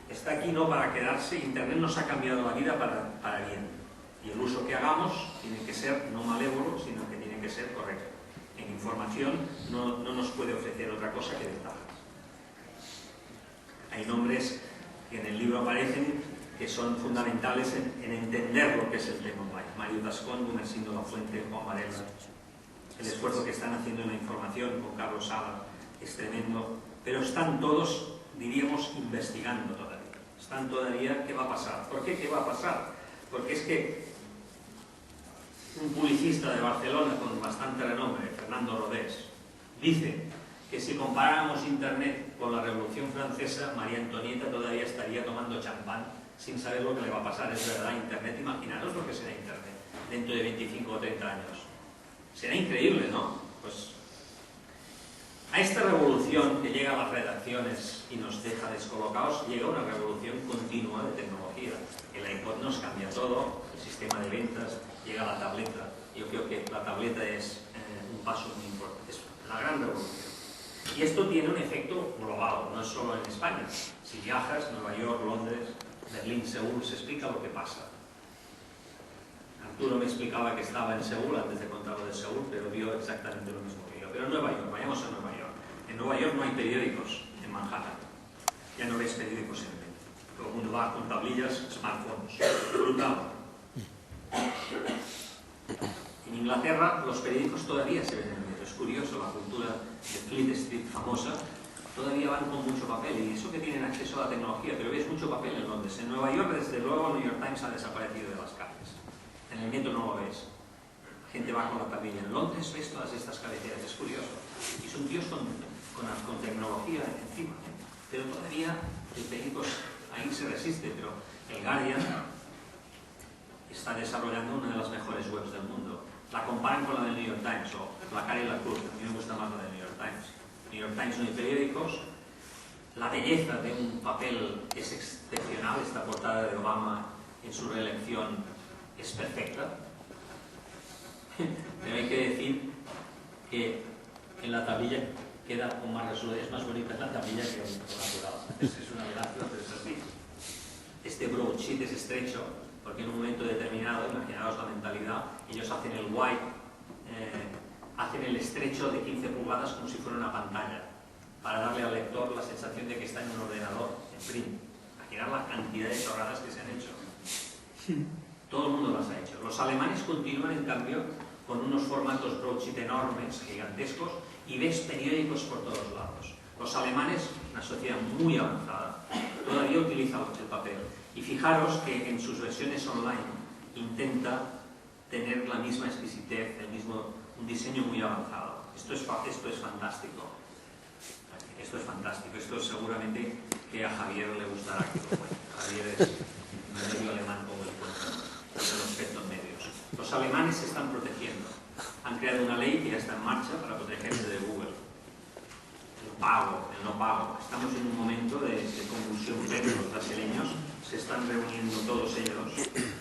está aquí no para quedarse. Internet nos ha cambiado la vida para bien. Y el uso que hagamos tiene que ser no malévolo, sino que tiene que ser correcto. En información no nos puede ofrecer otra cosa que ventajas. Hay nombres que en el libro aparecen que son fundamentales en entender lo que es el tema online. Mario Tascón, Gumersindo La Fuente, Juan Varela. El esfuerzo que están haciendo en la información con Carlos Sala es tremendo, pero están todos, diríamos, investigando todavía. Están todavía, ¿qué va a pasar? ¿Por qué? ¿Qué va a pasar? Porque es que un publicista de Barcelona con bastante renombre, Fernando Rodés, dice que si comparáramos Internet con la Revolución Francesa, María Antonieta todavía estaría tomando champán sin saber lo que le va a pasar. Es verdad, Internet, imaginaros lo que será Internet dentro de 25 o 30 años. Será increíble, ¿no? Pues a esta revolución que llega a las redacciones y nos deja descolocados, llega una revolución continua de tecnología. El iPod nos cambia todo, el sistema de ventas, llega la tableta. Yo creo que la tableta es un paso muy importante, es la gran revolución. Y esto tiene un efecto global, no es solo en España. Si viajas, Nueva York, Londres, Berlín, Seúl, se explica lo que pasa. Arturo me explicaba que estaba en Seúl antes de contar lo de Seúl, pero vio exactamente lo mismo que yo. Pero en Nueva York, vayamos a Nueva York. En Nueva York no hay periódicos en Manhattan. Ya no ves periódicos en el metro. Todo el mundo va con tablillas, smartphones. Brutal. En Inglaterra los periódicos todavía se ven en el metro. Es curioso, la cultura de Fleet Street famosa todavía van con mucho papel, y eso que tienen acceso a la tecnología, pero ves mucho papel en Londres. En Nueva York, desde luego, el New York Times ha desaparecido de las calles. En el metro no lo ves. La gente va con la tablilla. En Londres ves todas estas cabeceras, es curioso. Y son tíos con tecnología encima. Pero todavía el periódico ahí se resiste, pero el Guardian está desarrollando una de las mejores webs del mundo. La comparan con la del New York Times, o la cara y la cruz. A mí me gusta más la del New York Times. New York Times no hay periódicos. La belleza de un papel es excepcional. Esta portada de Obama en su reelección es perfecta. Pero hay que decir que en la tablilla queda con más resolución. Es más bonita la tablilla que el natural. Es una lástima, pero es así. Este broadsheet es estrecho porque en un momento determinado, imaginaos la mentalidad, ellos hacen el wide, hacen el estrecho de 15 pulgadas como si fuera una pantalla, para darle al lector la sensación de que está en un ordenador, en print. Imaginar la cantidad de chorradas que se han hecho. Todo el mundo las ha hecho. Los alemanes continúan, en cambio, con unos formatos broadsheet enormes, gigantescos, y ves periódicos por todos lados. Los alemanes, una sociedad muy avanzada, todavía utiliza el papel. Y fijaros que en sus versiones online intenta tener la misma exquisitez, un diseño muy avanzado. Esto es fantástico. Esto es fantástico. Esto seguramente que a Javier le gustará que lo cuente. Javier es medio alemán como el cuento, de los aspectos medios. Los alemanes se están protegiendo. Han creado una ley que ya está en marcha para protegerse de Google. El no pago. Estamos en un momento de convulsión previa. Los brasileños se están reuniendo todos ellos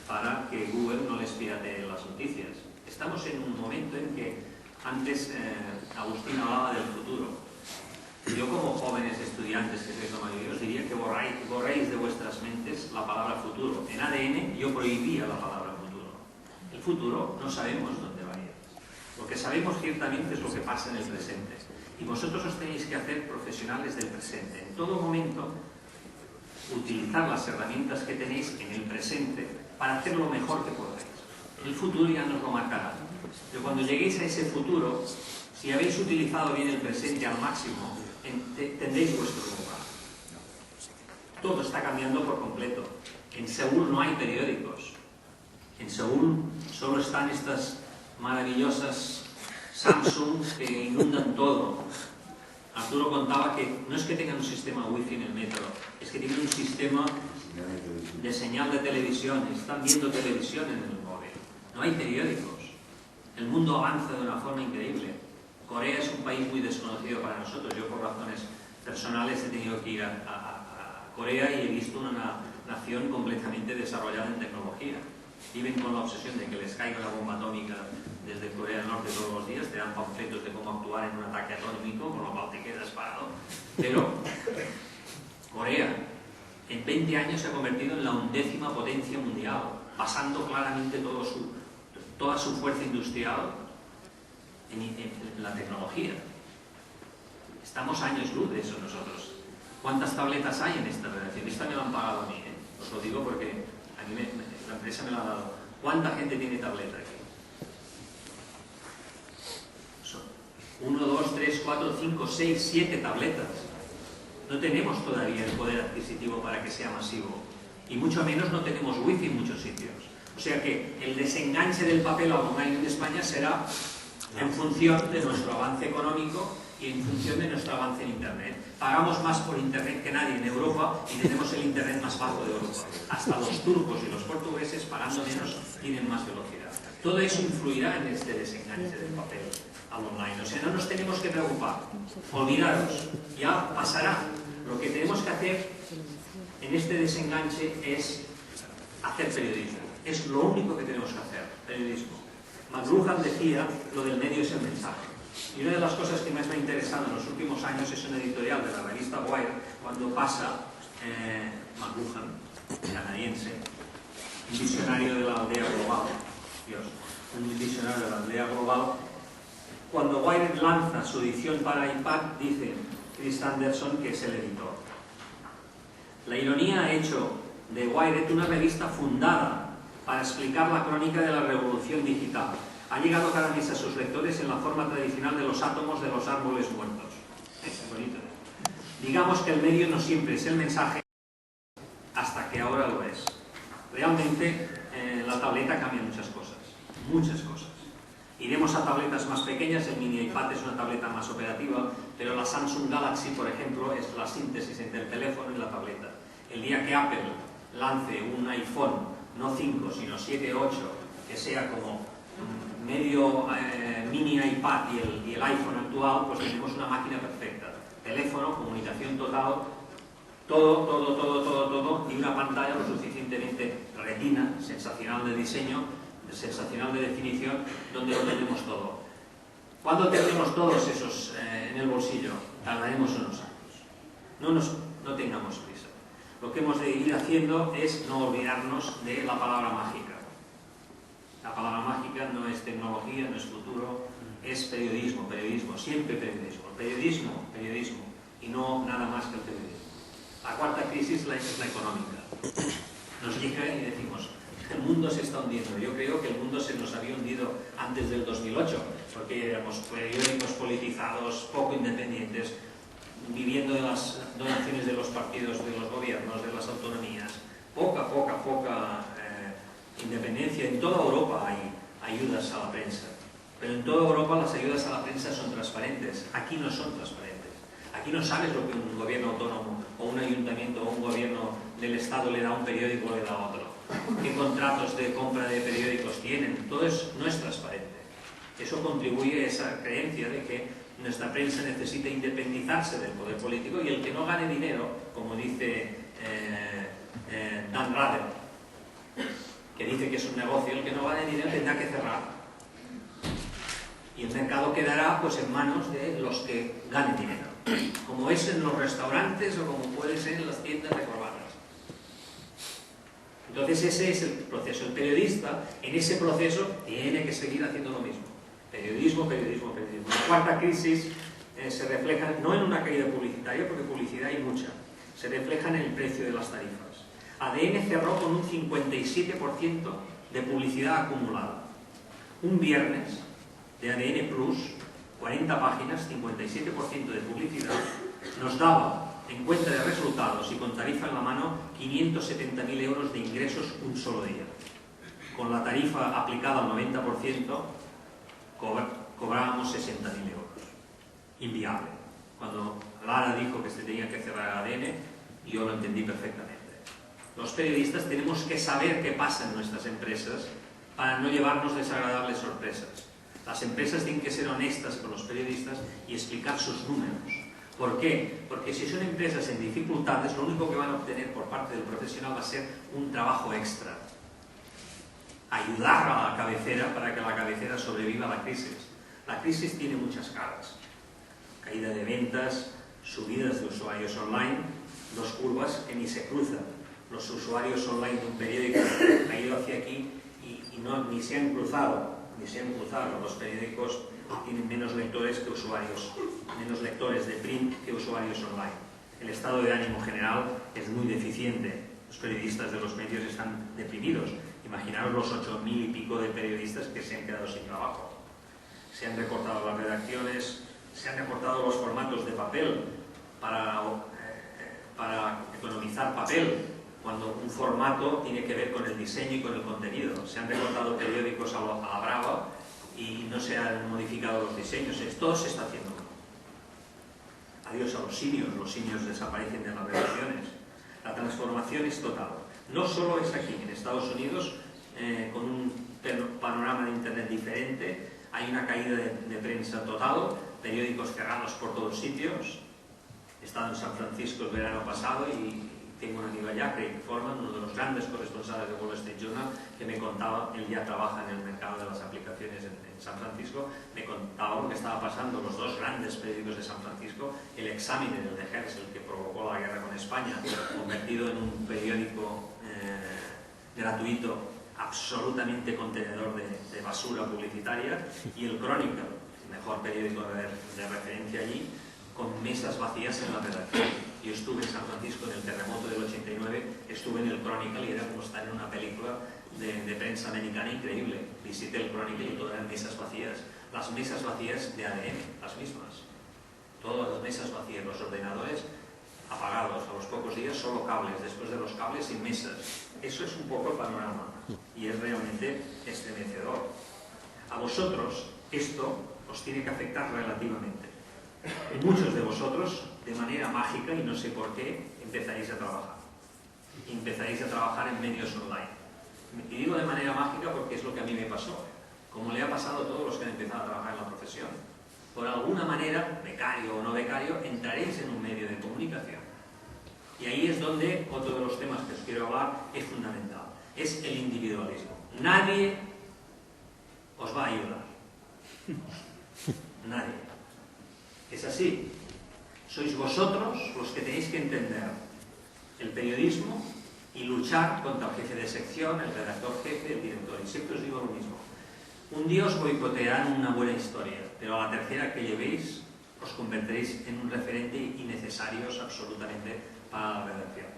para que Google no les piratee las noticias. Estamos en un momento en que antes Agustín hablaba del futuro. Yo, como jóvenes estudiantes que sois la mayoría, os diría que borréis de vuestras mentes la palabra futuro. En ADN yo prohibía la palabra futuro. El futuro no sabemos dónde va a ir. Lo que sabemos ciertamente es lo que pasa en el presente. Y vosotros os tenéis que hacer profesionales del presente. En todo momento, utilizar las herramientas que tenéis en el presente para hacer lo mejor que podáis. El futuro ya nos lo marcará. Pero cuando lleguéis a ese futuro, si habéis utilizado bien el presente al máximo, tendréis vuestro lugar. Todo está cambiando por completo. En Seúl no hay periódicos. En Seúl solo están estas maravillosas Samsung que inundan todo. Arturo contaba que no es que tengan un sistema wifi en el metro, es que tienen un sistema de señal de televisión, están viendo televisión en el móvil. No hay periódicos. El mundo avanza de una forma increíble. Corea es un país muy desconocido para nosotros. Yo, por razones personales, he tenido que ir a Corea y he visto una nación completamente desarrollada en tecnología. Viven con la obsesión de que les caiga una bomba atómica desde Corea del Norte todos los días, te dan panfletos de cómo actuar en un ataque atómico, con lo cual te quedas parado. Pero Corea, en 20 años se ha convertido en la 11ª potencia mundial, basando claramente toda su fuerza industrial en la tecnología. Estamos años luz de eso nosotros. ¿Cuántas tabletas hay en esta redacción? Esta me la han pagado a mí, ¿eh? Os lo digo porque a mí la empresa me la ha dado. ¿Cuánta gente tiene tableta aquí? 1, 2, 3, 4, 5, 6, 7 tabletas. No tenemos todavía el poder adquisitivo para que sea masivo. Y mucho menos no tenemos wifi en muchos sitios. O sea que el desenganche del papel online en España será en función de nuestro avance económico y en función de nuestro avance en Internet. Pagamos más por Internet que nadie en Europa y tenemos el Internet más bajo de Europa. Hasta los turcos y los portugueses, pagando menos, tienen más velocidad. Todo eso influirá en este desenganche del papel al online. O sea, no nos tenemos que preocupar. Olvidaros, ya pasará. Lo que tenemos que hacer en este desenganche es hacer periodismo. Es lo único que tenemos que hacer, periodismo. McLuhan decía, lo del medio es el mensaje. Y una de las cosas que más me ha interesado en los últimos años es un editorial de la revista Wired, cuando pasa McLuhan, canadiense, un visionario de la aldea global, un visionario de la aldea global. Cuando Wired lanza su edición para iPad, dice Chris Anderson, que es el editor: la ironía ha hecho de Wired una revista fundada para explicar la crónica de la revolución digital. Ha llegado cada mes a sus lectores en la forma tradicional de los átomos de los árboles muertos. Es bonito. Digamos que el medio no siempre es el mensaje, hasta que ahora lo es. Realmente la tableta cambia muchas cosas. Muchas cosas. Iremos a tabletas más pequeñas, el mini iPad es una tableta más operativa, pero la Samsung Galaxy, por ejemplo, es la síntesis entre el teléfono y la tableta. El día que Apple lance un iPhone, no 5, sino 7, 8, que sea como medio mini iPad y el iPhone actual, pues tenemos una máquina perfecta. Teléfono, comunicación total, todo, y una pantalla lo suficientemente retina, sensacional de diseño, sensacional de definición, donde lo tenemos todo. ¿Cuándo tendremos todos esos en el bolsillo? Tardaremos unos años. No tengamos prisa. Lo que hemos de ir haciendo es no olvidarnos de la palabra mágica. La palabra mágica no es tecnología, no es futuro, es periodismo, siempre periodismo. Periodismo, y no nada más que el periodismo. La cuarta crisis es la económica. Nos llega y decimos, el mundo se está hundiendo. Yo creo que el mundo se nos había hundido antes del 2008, porque éramos periódicos politizados, poco independientes, viviendo de las donaciones de los partidos, de los gobiernos, de las autonomías. Poca independencia. En toda Europa hay ayudas a la prensa, pero en toda Europa las ayudas a la prensa son transparentes. Aquí no son transparentes. Aquí no sabes lo que un gobierno autónomo o un ayuntamiento o un gobierno del Estado le da a un periódico o le da a otro. ¿Qué contratos de compra de periódicos tienen? Todo eso no es transparente. Eso contribuye a esa creencia de que nuestra prensa necesita independizarse del poder político, y el que no gane dinero, como dice Dan Rather, que dice que es un negocio, el que no gane dinero tendrá que cerrar. Y el mercado quedará pues en manos de los que ganen dinero, como es en los restaurantes o como puede ser en las tiendas de corbatas. Entonces ese es el proceso. El periodista en ese proceso tiene que seguir haciendo lo mismo. Periodismo. La cuarta crisis se refleja no en una caída publicitaria, porque publicidad hay mucha, se refleja en el precio de las tarifas. ADN cerró con un 57% de publicidad acumulada. Un viernes de ADN Plus, 40 páginas, 57% de publicidad, nos daba, en cuenta de resultados y con tarifa en la mano, 570.000 euros de ingresos un solo día. Con la tarifa aplicada al 90%, cobrábamos 60.000 euros. Inviable. Cuando Lara dijo que se tenía que cerrar ADN, yo lo entendí perfectamente. Los periodistas tenemos que saber qué pasa en nuestras empresas para no llevarnos desagradables sorpresas. Las empresas tienen que ser honestas con los periodistas y explicar sus números. ¿Por qué? Porque si son empresas en dificultades, lo único que van a obtener por parte del profesional va a ser un trabajo extra. Ayudar a la cabecera para que la cabecera sobreviva a la crisis. La crisis tiene muchas caras. Caída de ventas, subidas de usuarios online, dos curvas que ni se cruzan. Los usuarios online de un periódico han ido hacia aquí y ni se han cruzado. Los periódicos tienen menos lectores que usuarios, menos lectores de print que usuarios online. El estado de ánimo general es muy deficiente. Los periodistas de los medios están deprimidos. Imaginaos los 8.000 y pico de periodistas que se han quedado sin trabajo. Se han recortado las redacciones, se han recortado los formatos de papel para economizar papel, cuando un formato tiene que ver con el diseño y con el contenido. Se han recortado periódicos a la brava y no se han modificado los diseños. Todo se está haciendo mal. Adiós a los simios desaparecen de las redacciones. La transformación es total. No solo es aquí, en Estados Unidos, con un panorama de Internet diferente, hay una caída de prensa total, periódicos cerrados por todos sitios. He estado en San Francisco el verano pasado y tengo un amigo allá, Craig Forman, uno de los grandes corresponsales de Wall Street Journal, que me contaba, él ya trabaja en el mercado de las aplicaciones en San Francisco, me contaba lo que estaba pasando, los dos grandes periódicos de San Francisco, el Examiner, el de Herzl, el que provocó la guerra con España, convertido en un periódico gratuito, absolutamente contenedor de basura publicitaria, y el Chronicle, el mejor periódico de referencia allí, con mesas vacías en la redacción. Yo estuve en San Francisco en el terremoto del 89, estuve en el Chronicle y era como estar en una película de prensa americana increíble. Visité el Chronicle y todas eran mesas vacías. Las mesas vacías de ADN, las mismas. Todas las mesas vacías, los ordenadores apagados, a los pocos días solo cables, después de los cables sin mesas. Eso es un poco el panorama y es realmente estremecedor. A vosotros esto os tiene que afectar relativamente. Muchos de vosotros, de manera mágica, y no sé por qué, empezaréis a trabajar. Empezaréis a trabajar en medios online. Y digo de manera mágica porque es lo que a mí me pasó, como le ha pasado a todos los que han empezado a trabajar en la profesión. Por alguna manera, becario o no becario, entraréis en un medio de comunicación. Y ahí es donde otro de los temas que os quiero hablar es fundamental. Es el individualismo. Nadie os va a ayudar. Nadie. Es así. Sois vosotros los que tenéis que entender el periodismo y luchar contra el jefe de sección, el redactor jefe, el director. Y siempre os digo lo mismo. Un día os boicotearán una buena historia, pero a la tercera que llevéis os convertiréis en un referente innecesarios absolutamente para la redacción.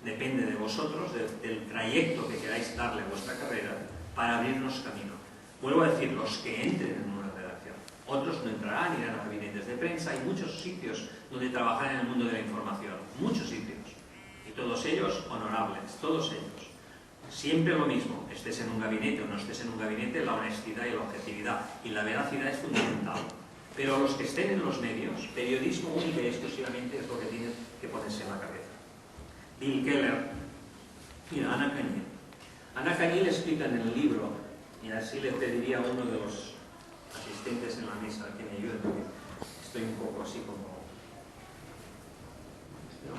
Depende de vosotros, del trayecto que queráis darle a vuestra carrera para abrirnos camino. Vuelvo a decir, los que entren en una redacción. Otros no entrarán, irán a gabinetes de prensa. Hay muchos sitios donde trabajar en el mundo de la información. Muchos sitios. Y todos ellos honorables, todos ellos. Siempre lo mismo, estés en un gabinete o no estés en un gabinete, la honestidad y la objetividad y la veracidad es fundamental. Pero los que estén en los medios, periodismo único y exclusivamente es lo que tienen que ponerse en la cabeza. Bill Keller, mira, Anna Cañil. Anna Cañil explica en el libro, y así le pediría a uno de los asistentes en la mesa que me ayude, porque estoy un poco así como... ¿no?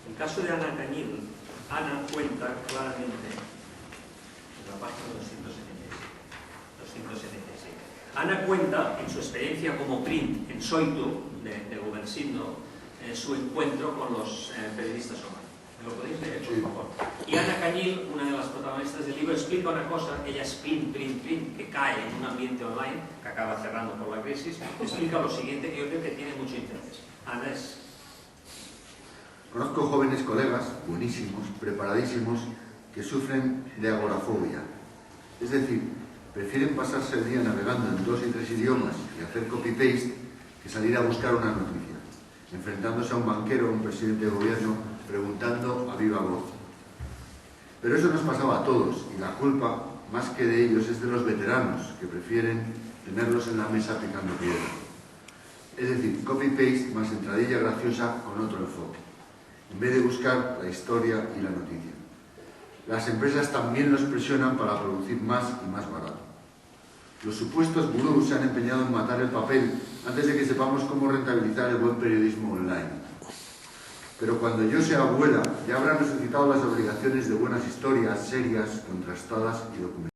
El caso de Anna Cañil, Ana cuenta claramente en la página 276. Ana cuenta en su experiencia como print en Soitu, de Gumersindo, su encuentro con los periodistas online. ¿Me lo podéis leer, por favor? Y Ana Cañil, una de las protagonistas del libro, explica una cosa. Ella es print, que cae en un ambiente online, que acaba cerrando por la crisis. Explica lo siguiente, que yo creo que tiene mucho interés. Ana es... Conozco jóvenes colegas, buenísimos, preparadísimos, que sufren de agorafobia. Es decir, prefieren pasarse el día navegando en 2 y 3 idiomas y hacer copy-paste que salir a buscar una noticia, enfrentándose a un banquero o un presidente de gobierno preguntando a viva voz. Pero eso nos pasaba a todos y la culpa, más que de ellos, es de los veteranos que prefieren tenerlos en la mesa picando piedra. Es decir, copy-paste más entradilla graciosa con otro enfoque, en vez de buscar la historia y la noticia. Las empresas también los presionan para producir más y más barato. Los supuestos gurús se han empeñado en matar el papel antes de que sepamos cómo rentabilizar el buen periodismo online. Pero cuando yo sea abuela, ya habrán resucitado las obligaciones de buenas historias, serias, contrastadas y documentadas.